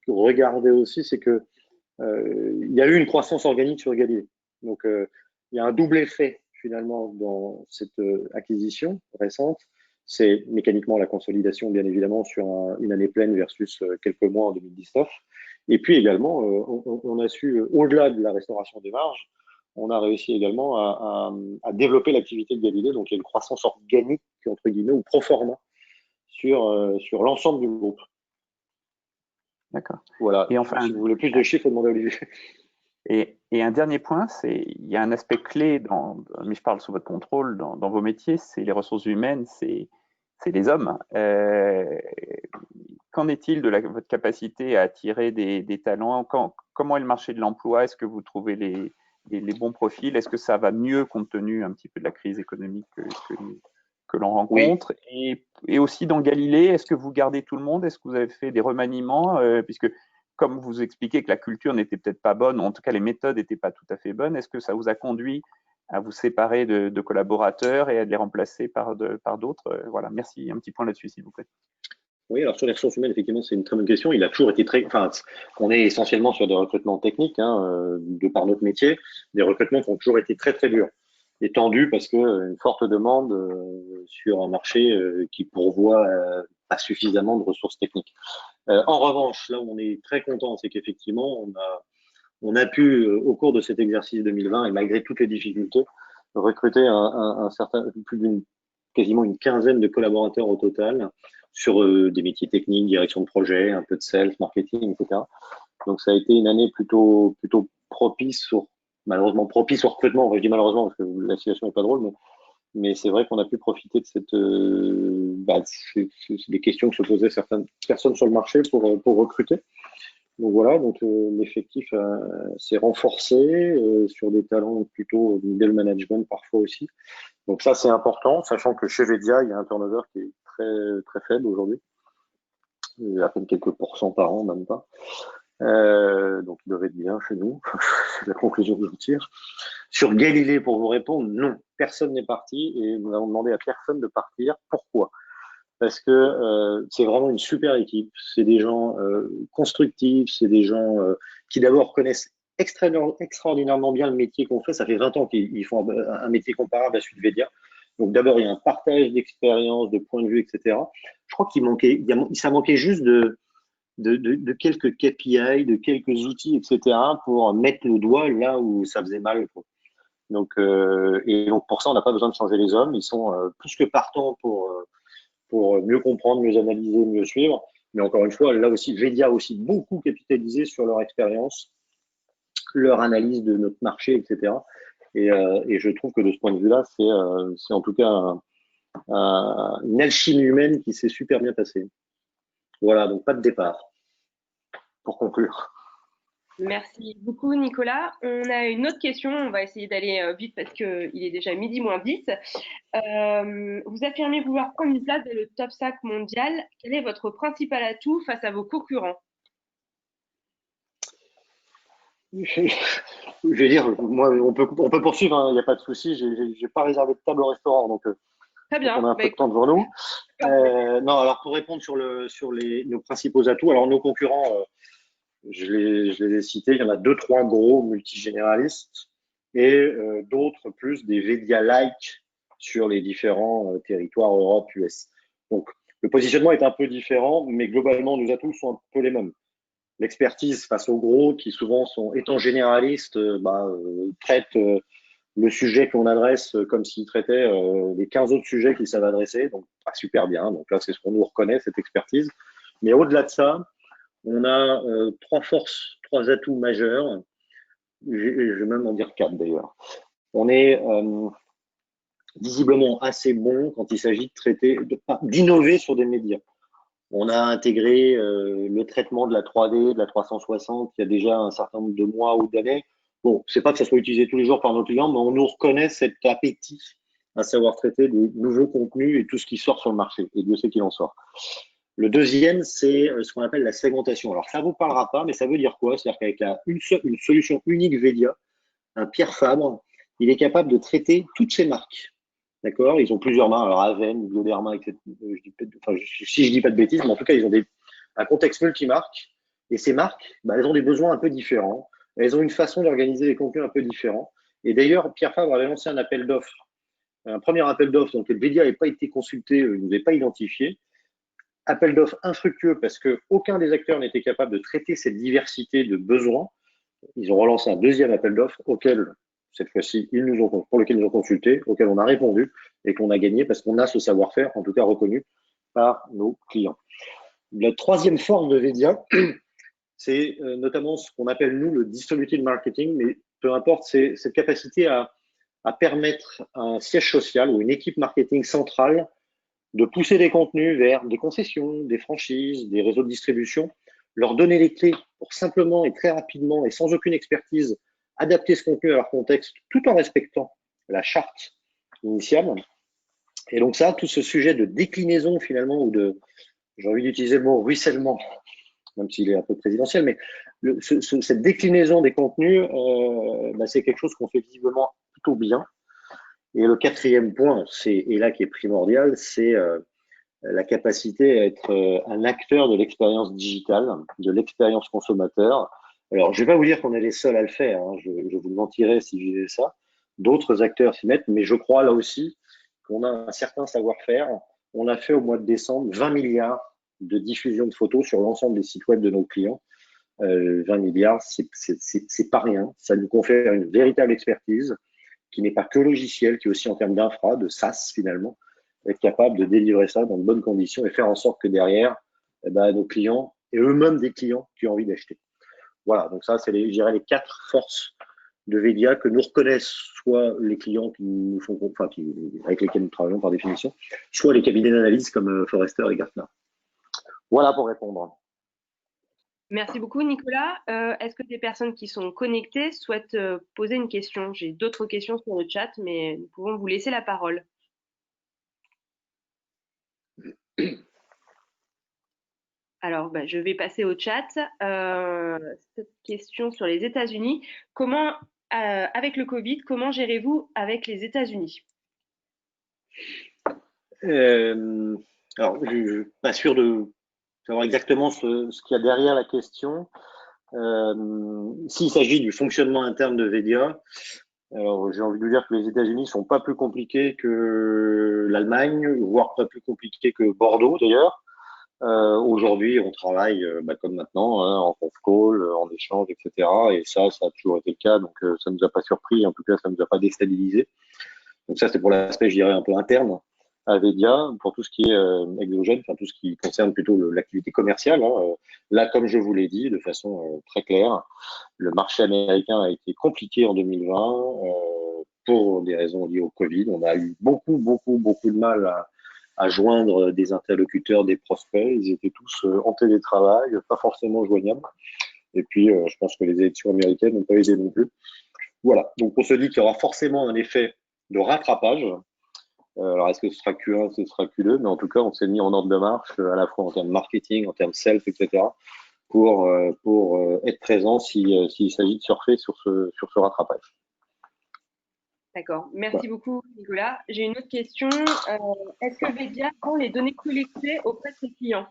regarder aussi, c'est que il y a eu une croissance organique sur Galilée. Donc, il y a un double effet, finalement, dans cette acquisition récente. C'est mécaniquement la consolidation, bien évidemment, sur une année pleine versus quelques mois en 2019. Et puis également, on a su, au-delà de la restauration des marges, on a réussi également à développer l'activité de Galilée. Donc, il y a une croissance organique, entre guillemets, ou pro forma, sur l'ensemble du groupe. D'accord. Voilà. Et enfin, si vous voulez plus de chiffres, demandez à Olivier. Et un dernier point, il y a un aspect clé, mais je parle sous votre contrôle, dans vos métiers, c'est les ressources humaines, c'est les hommes. Qu'en est-il de votre capacité à attirer des talents? Comment est le marché de l'emploi? Est-ce que vous trouvez les bons profils? Est-ce que ça va mieux compte tenu un petit peu de la crise économique que l'on rencontre? Oui. Et aussi dans Galilée, est-ce que vous gardez tout le monde? Est-ce que vous avez fait des remaniements? Puisque comme vous expliquez que la culture n'était peut-être pas bonne, ou en tout cas les méthodes n'étaient pas tout à fait bonnes, est-ce que ça vous a conduit à vous séparer de collaborateurs et à les remplacer par d'autres? Voilà, merci. Un petit point là-dessus, s'il vous plaît. Oui, alors sur les ressources humaines, effectivement, c'est une très bonne question. Il a toujours été on est essentiellement sur des recrutements techniques, de par notre métier, des recrutements qui ont toujours été très très durs et tendus parce que une forte demande sur un marché qui pourvoit pas suffisamment de ressources techniques. En revanche, là où on est très content, c'est qu'effectivement, on a pu, au cours de cet exercice 2020, et malgré toutes les difficultés, recruter quasiment une quinzaine de collaborateurs au total sur des métiers techniques, direction de projet, un peu de sales, marketing, etc. Donc ça a été une année plutôt propice malheureusement propice au recrutement. Enfin, je dis malheureusement parce que la situation n'est pas drôle, mais c'est vrai qu'on a pu profiter de c'est des questions que se posaient certaines personnes sur le marché pour recruter. Donc voilà, l'effectif s'est renforcé sur des talents plutôt middle management parfois aussi. Donc ça c'est important, sachant que chez Vedia, il y a un turnover qui est très très faible aujourd'hui, à peine quelques pourcents par an, même pas. Donc ils doivent être bien chez nous, c'est la conclusion que je tire. Sur Galilée, pour vous répondre, non, personne n'est parti et nous avons demandé à personne de partir. Pourquoi? Parce que c'est vraiment une super équipe, c'est des gens constructifs, c'est des gens qui d'abord connaissent extraordinairement bien le métier qu'on fait. Ça fait 20 ans qu'ils font un métier comparable à celui de Vedia. Donc d'abord, il y a un partage d'expérience, de points de vue, etc. Je crois ça manquait juste de quelques KPI, de quelques outils, etc. pour mettre le doigt là où ça faisait mal. Donc pour ça, on n'a pas besoin de changer les hommes. Ils sont plus que partants pour mieux comprendre, mieux analyser, mieux suivre. Mais encore une fois, là aussi, Vedia a aussi beaucoup capitalisé sur leur expérience, leur analyse de notre marché, etc. Et je trouve que de ce point de vue-là, c'est en tout cas une alchimie humaine qui s'est super bien passée. Voilà, donc pas de départ. Pour conclure. Merci beaucoup, Nicolas. On a une autre question. On va essayer d'aller vite parce qu'il est déjà midi moins 10. Vous affirmez vouloir prendre une place dans le top 5 mondial. Quel est votre principal atout face à vos concurrents? Je vais dire, moi, on peut poursuivre, il n'y a pas de souci. J'ai pas réservé de table au restaurant, donc très bien. On a un peu de temps devant nous. Non, alors pour répondre sur nos principaux atouts, alors nos concurrents, je les ai cités, il y en a 2-3 gros multigénéralistes et d'autres plus des Vedia-like sur les différents territoires Europe, US. Donc le positionnement est un peu différent, mais globalement nos atouts sont un peu les mêmes. L'expertise face aux gros qui souvent étant généralistes, traitent le sujet qu'on adresse comme s'ils traitaient les 15 autres sujets qu'ils savent adresser, donc pas super bien. Donc là, c'est ce qu'on nous reconnaît, cette expertise. Mais au-delà de ça, on a 3 forces, 3 atouts majeurs. Je vais même en dire 4 d'ailleurs. On est visiblement assez bon quand il s'agit d'innover sur des médias. On a intégré le traitement de la 3D, de la 360 il y a déjà un certain nombre de mois ou d'années. Bon, c'est pas que ça soit utilisé tous les jours par nos clients, mais on nous reconnaît cet appétit à savoir traiter des nouveaux contenus et tout ce qui sort sur le marché. Et Dieu sait qu'il en sort. Le deuxième, c'est ce qu'on appelle la segmentation. Alors, ça vous parlera pas, mais ça veut dire quoi? C'est-à-dire qu'avec une solution unique Vedia, un Pierre Fabre, il est capable de traiter toutes ces marques. D'accord? Ils ont plusieurs marques, alors Aven, Bioderma, etc. Si je dis pas de bêtises, mais en tout cas, ils ont un contexte multimarque. Et ces marques, elles ont des besoins un peu différents. Elles ont une façon d'organiser les contenus un peu différents. Et d'ailleurs, Pierre Fabre avait lancé un appel d'offres. Un premier appel d'offres, donc le Vedia n'avait pas été consulté, il ne nous avait pas identifié. Appel d'offres infructueux parce qu'aucun des acteurs n'était capable de traiter cette diversité de besoins. Ils ont relancé un deuxième appel d'offres auquel, cette fois-ci, pour lequel ils nous ont consulté, auquel on a répondu et qu'on a gagné parce qu'on a ce savoir-faire, en tout cas reconnu par nos clients. La troisième force de Vedia, c'est notamment ce qu'on appelle, nous, le distributed marketing, mais peu importe, c'est cette capacité à permettre à un siège social ou une équipe marketing centrale de pousser des contenus vers des concessions, des franchises, des réseaux de distribution, leur donner les clés pour simplement et très rapidement et sans aucune expertise adapter ce contenu à leur contexte tout en respectant la charte initiale. Et donc ça, tout ce sujet de déclinaison finalement ou j'ai envie d'utiliser le mot ruissellement, même s'il est un peu présidentiel, mais cette déclinaison des contenus, c'est quelque chose qu'on fait visiblement plutôt bien. Et le quatrième point, et là qui est primordial, c'est la capacité à être un acteur de l'expérience digitale, de l'expérience consommateur. Alors, je ne vais pas vous dire qu'on est les seuls à le faire, hein, je vous mentirais si je disais ça. D'autres acteurs s'y mettent, mais je crois là aussi qu'on a un certain savoir-faire on a fait au mois de décembre 20 milliards de diffusion de photos sur l'ensemble des sites web de nos clients. 20 milliards, c'est pas rien. Ça nous confère une véritable expertise qui n'est pas que logiciel, qui est aussi en termes d'infra, de SaaS finalement, être capable de délivrer ça dans de bonnes conditions et faire en sorte que derrière, nos clients et eux-mêmes des clients qui ont envie d'acheter. Voilà, donc ça, c'est je dirais les 4 forces de Vedia que nous reconnaissent soit les clients qui nous font, avec lesquels nous travaillons par définition, soit les cabinets d'analyse comme Forrester et Gartner. Voilà pour répondre. Merci beaucoup, Nicolas. Est-ce que des personnes qui sont connectées souhaitent poser une question? J'ai d'autres questions sur le chat, mais nous pouvons vous laisser la parole. Alors, je vais passer au chat. Cette question sur les États-Unis. Comment, avec le Covid, comment gérez-vous avec les États-Unis? Alors, je ne suis pas sûr de savoir exactement ce qu'il y a derrière la question. S'il s'agit du fonctionnement interne de Vedia, alors j'ai envie de dire que les États-Unis sont pas plus compliqués que l'Allemagne, voire pas plus compliqués que Bordeaux d'ailleurs. Aujourd'hui, on travaille comme maintenant, hein, en conf call, en échange, etc. Et ça a toujours été le cas, donc ça nous a pas surpris, en tout cas ça nous a pas déstabilisé. Donc ça, c'est pour l'aspect, je dirais, un peu interne à Vedia, pour tout ce qui est exogène, enfin tout ce qui concerne plutôt l'activité commerciale. Hein. Là, comme je vous l'ai dit, de façon très claire, le marché américain a été compliqué en 2020 pour des raisons liées au Covid. On a eu beaucoup de mal à joindre des interlocuteurs, des prospects. Ils étaient tous en télétravail, pas forcément joignables. Et puis, je pense que les élections américaines n'ont pas aidé non plus. Voilà. Donc, on se dit qu'il y aura forcément un effet de rattrapage. Alors, est-ce que ce sera Q1, ce sera Q2? Mais en tout cas, on s'est mis en ordre de marche, à la fois en termes marketing, en termes sales, etc., pour être présent s'il s'agit de surfer sur ce rattrapage. D'accord. Merci beaucoup, Nicolas. J'ai une autre question. Est-ce que Vedia prend les données collectées auprès de ses clients?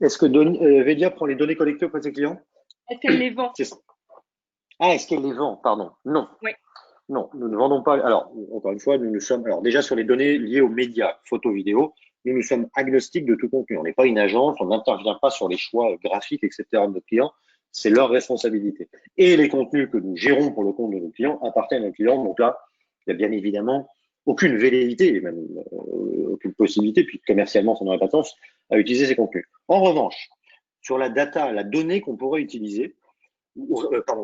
Est-ce que Vedia prend les données collectées auprès de ses clients? Est-ce qu'elle les vend? Est-ce qu'elle les vend? Pardon. Non. Oui. Non, nous ne vendons pas. Alors, encore une fois, nous sommes. Alors, déjà sur les données liées aux médias, photo, vidéo, nous sommes agnostiques de tout contenu. On n'est pas une agence, on n'intervient pas sur les choix graphiques, etc. de nos clients. C'est leur responsabilité. Et les contenus que nous gérons pour le compte de nos clients appartiennent aux clients. Donc là, il n'y a bien évidemment aucune velléité, et même aucune possibilité, puis commercialement, ça n'aurait pas de sens, à utiliser ces contenus. En revanche, sur la data, la donnée qu'on pourrait utiliser,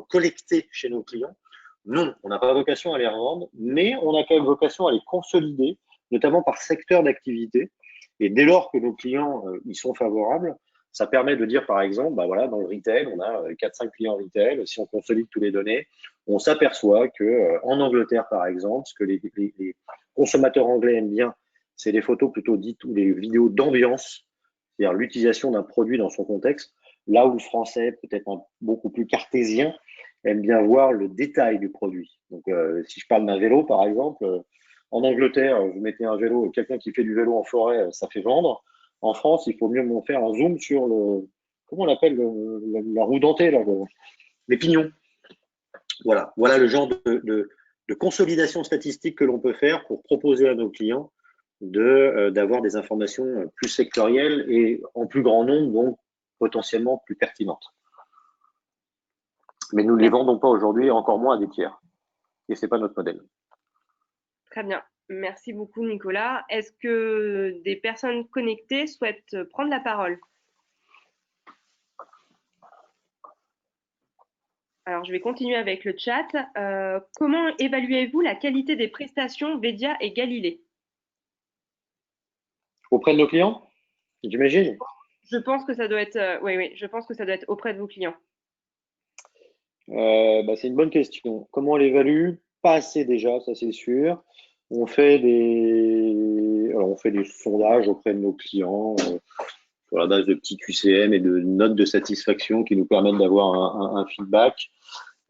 collecter chez nos clients, non, on n'a pas vocation à les revendre, mais on a quand même vocation à les consolider, notamment par secteur d'activité. Et dès lors que nos clients y sont favorables, ça permet de dire, par exemple, dans le retail, on a 4-5 clients retail. Si on consolide toutes les données, on s'aperçoit que en Angleterre, par exemple, ce que les consommateurs anglais aiment bien, c'est les photos plutôt dites ou les vidéos d'ambiance, c'est-à-dire l'utilisation d'un produit dans son contexte. Là où le français, peut-être beaucoup plus cartésien, aime bien voir le détail du produit. Donc, si je parle d'un vélo, par exemple, en Angleterre, vous mettez un vélo, quelqu'un qui fait du vélo en forêt, ça fait vendre. En France, il faut mieux faire un zoom sur comment on appelle la roue dentée, là, les pignons. Voilà le genre de consolidation statistique que l'on peut faire pour proposer à nos clients d'avoir des informations plus sectorielles et en plus grand nombre, donc potentiellement plus pertinentes. Mais nous ne les vendons pas aujourd'hui, encore moins à des tiers. Et ce n'est pas notre modèle. Très bien. Merci beaucoup, Nicolas. Est-ce que des personnes connectées souhaitent prendre la parole? Alors, je vais continuer avec le chat. Comment évaluez-vous la qualité des prestations Vedia et Galilée? Auprès de nos clients, j'imagine? Je pense que ça doit être, oui, je pense que ça doit être auprès de vos clients. C'est une bonne question. Comment on l'évalue? Pas assez déjà, ça c'est sûr. On fait des sondages auprès de nos clients sur la base de petits QCM et de notes de satisfaction qui nous permettent d'avoir un feedback.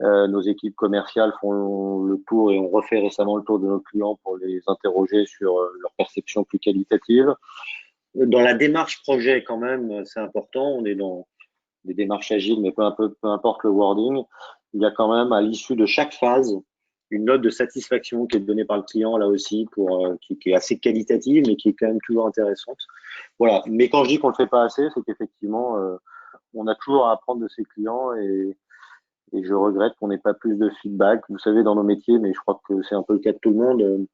Nos équipes commerciales font le tour et on refait récemment le tour de nos clients pour les interroger sur leur perception plus qualitative. Dans la démarche projet, quand même, c'est important. On est dans des démarches agiles, mais peu importe le wording. Il y a quand même, à l'issue de chaque phase, une note de satisfaction qui est donnée par le client là aussi, qui est assez qualitative, mais qui est quand même toujours intéressante. Voilà. Mais quand je dis qu'on le fait pas assez, c'est qu'effectivement, on a toujours à apprendre de ses clients et je regrette qu'on n'ait pas plus de feedback. Vous savez, dans nos métiers, mais je crois que c'est un peu le cas de tout le monde,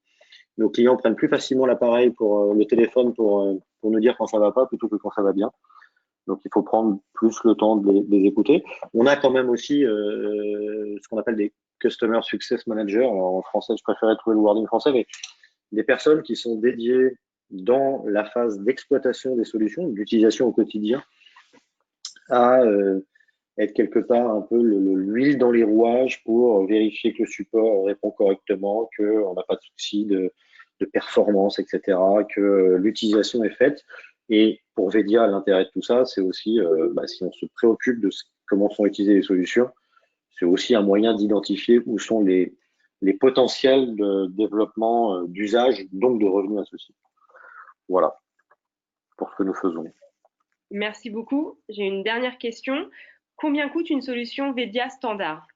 nos clients prennent plus facilement l'appareil pour le téléphone pour nous dire quand ça va pas plutôt que quand ça va bien. Donc, il faut prendre plus le temps de les écouter. On a quand même aussi ce qu'on appelle des Customer Success Managers. Alors, en français, je préférais trouver le wording français, mais des personnes qui sont dédiées dans la phase d'exploitation des solutions, d'utilisation au quotidien, à être quelque part un peu l'huile dans les rouages pour vérifier que le support répond correctement, qu'on n'a pas de souci de performance, etc., que l'utilisation est faite. Et pour Vedia, l'intérêt de tout ça, c'est aussi, si on se préoccupe de comment sont utilisées les solutions, c'est aussi un moyen d'identifier où sont les potentiels de développement d'usage, donc de revenus associés. Voilà pour ce que nous faisons. Merci beaucoup. J'ai une dernière question. Combien coûte une solution Vedia standard?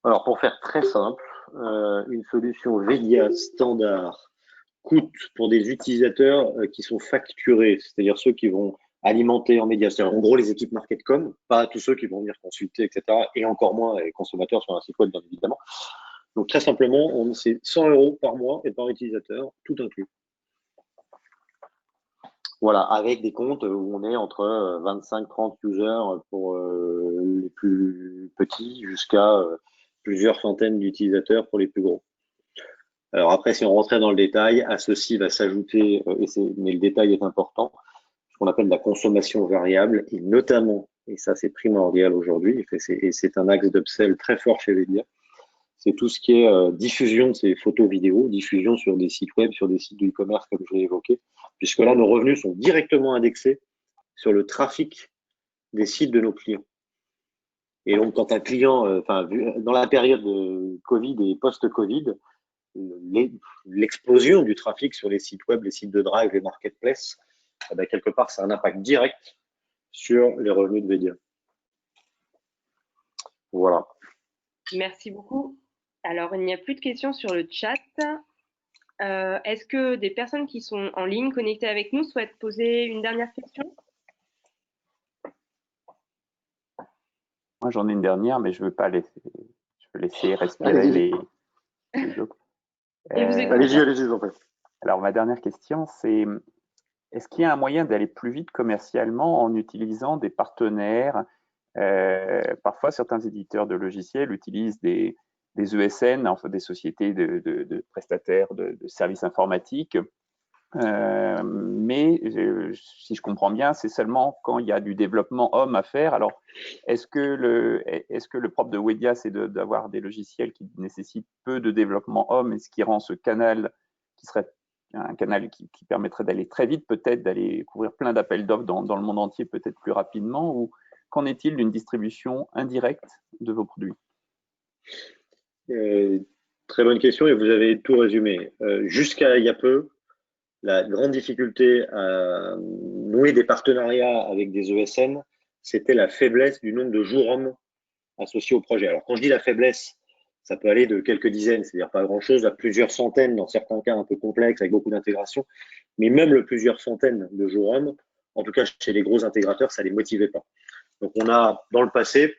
Alors, pour faire très simple, une solution Vedia standard coûte pour des utilisateurs qui sont facturés, c'est-à-dire ceux qui vont alimenter en médias, c'est-à-dire en gros les équipes marketcom, pas tous ceux qui vont venir consulter, etc., et encore moins les consommateurs sur un site web, bien évidemment. Donc, très simplement, c'est 100 € par mois et par utilisateur, tout inclus. Voilà, avec des comptes où on est entre 25-30 users pour les plus petits jusqu'à plusieurs centaines d'utilisateurs pour les plus gros. Alors après, si on rentrait dans le détail, à ceci va s'ajouter, mais le détail est important, ce qu'on appelle la consommation variable, et notamment, et ça c'est primordial aujourd'hui, et c'est un axe d'upsell très fort chez Vedia, c'est tout ce qui est diffusion de ces photos vidéos, diffusion sur des sites web, sur des sites de e-commerce comme je l'ai évoqué, puisque là, nos revenus sont directement indexés sur le trafic des sites de nos clients. Et donc, quand un client, dans la période de Covid et post-Covid, l'explosion du trafic sur les sites web, les sites de drive, les marketplaces, quelque part, ça a un impact direct sur les revenus de Vedia. Voilà. Merci beaucoup. Alors, il n'y a plus de questions sur le chat. Est-ce que des personnes qui sont en ligne connectées avec nous souhaitent poser une dernière question? Moi, j'en ai une dernière, mais je veux pas laisser, je veux laisser respirer les autres. Allez-y, en fait. Alors, ma dernière question, c'est est-ce qu'il y a un moyen d'aller plus vite commercialement en utilisant des partenaires? Parfois, certains éditeurs de logiciels utilisent des ESN, enfin des sociétés de prestataires de services informatiques. Mais si je comprends bien, c'est seulement quand il y a du développement homme à faire. Alors, est-ce que le propre de Vedia, c'est d'avoir des logiciels qui nécessitent peu de développement homme, et ce qui rend ce canal qui serait un canal qui permettrait d'aller très vite, peut-être d'aller couvrir plein d'appels d'offres dans le monde entier, peut-être plus rapidement, ou qu'en est-il d'une distribution indirecte de vos produits? Très bonne question et vous avez tout résumé. Jusqu'à il y a peu, la grande difficulté à nouer des partenariats avec des ESN, c'était la faiblesse du nombre de jours hommes associés au projet. Alors, quand je dis la faiblesse, ça peut aller de quelques dizaines, c'est-à-dire pas grand-chose, à plusieurs centaines, dans certains cas un peu complexes, avec beaucoup d'intégration. Mais même le plusieurs centaines de jours hommes, en tout cas chez les gros intégrateurs, ça les motivait pas. Donc, on a, dans le passé,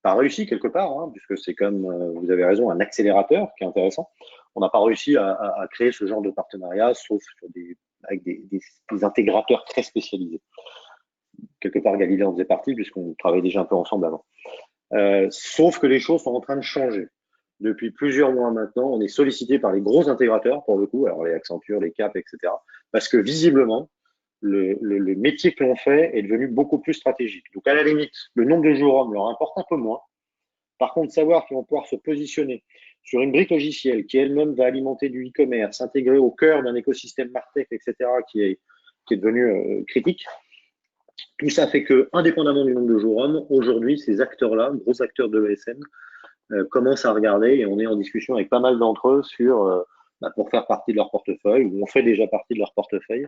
pas réussi quelque part, hein, puisque c'est comme, vous avez raison, un accélérateur qui est intéressant. On n'a pas réussi à créer ce genre de partenariat, sauf sur avec des intégrateurs très spécialisés. Quelque part, Galilée en faisait partie, puisqu'on travaillait déjà un peu ensemble avant. Sauf que les choses sont en train de changer. Depuis plusieurs mois maintenant, on est sollicité par les gros intégrateurs, pour le coup, alors les Accenture, les Cap, etc., parce que visiblement, le métier que l'on fait est devenu beaucoup plus stratégique. Donc, à la limite, le nombre de jours hommes leur importe un peu moins. Par contre, savoir qu'ils vont pouvoir se positionner sur une brique logicielle qui elle-même va alimenter du e-commerce, s'intégrer au cœur d'un écosystème MarTech, etc., qui est devenu critique, tout ça fait que, indépendamment du nombre de jours hommes, aujourd'hui, ces acteurs-là, gros acteurs de l'ESN, commencent à regarder et on est en discussion avec pas mal d'entre eux pour faire partie de leur portefeuille, ou on fait déjà partie de leur portefeuille,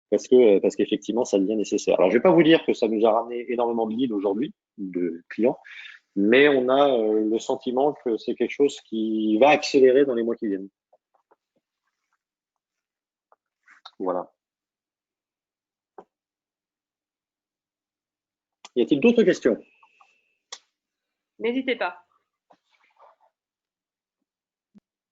parce qu'effectivement, ça devient nécessaire. Alors, je ne vais pas vous dire que ça nous a ramené énormément de leads aujourd'hui, de clients, mais on a le sentiment que c'est quelque chose qui va accélérer dans les mois qui viennent. Voilà. Y a-t-il d'autres questions? N'hésitez pas.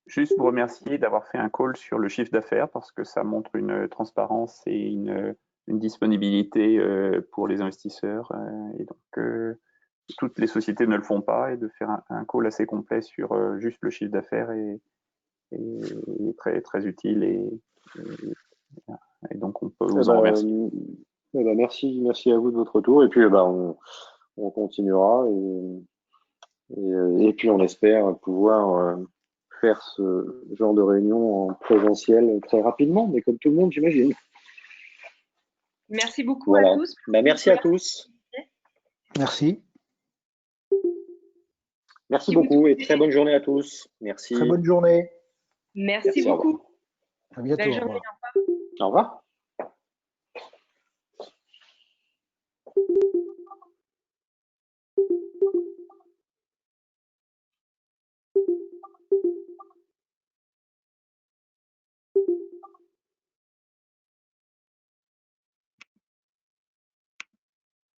Juste vous remercier d'avoir fait un call sur le chiffre d'affaires parce que ça montre une transparence et une disponibilité pour les investisseurs. Et donc, toutes les sociétés ne le font pas et de faire un call assez complet sur juste le chiffre d'affaires est très, très utile et donc on peut vous en remercier. Merci à vous de votre retour et puis on continuera et puis on espère pouvoir faire ce genre de réunion en présentiel très rapidement, mais comme tout le monde, j'imagine. Merci beaucoup à tous. Merci à tous. Merci. Merci beaucoup et très bonne journée à tous. Merci. Très bonne journée. Merci beaucoup. À bientôt. Belle journée. Au revoir.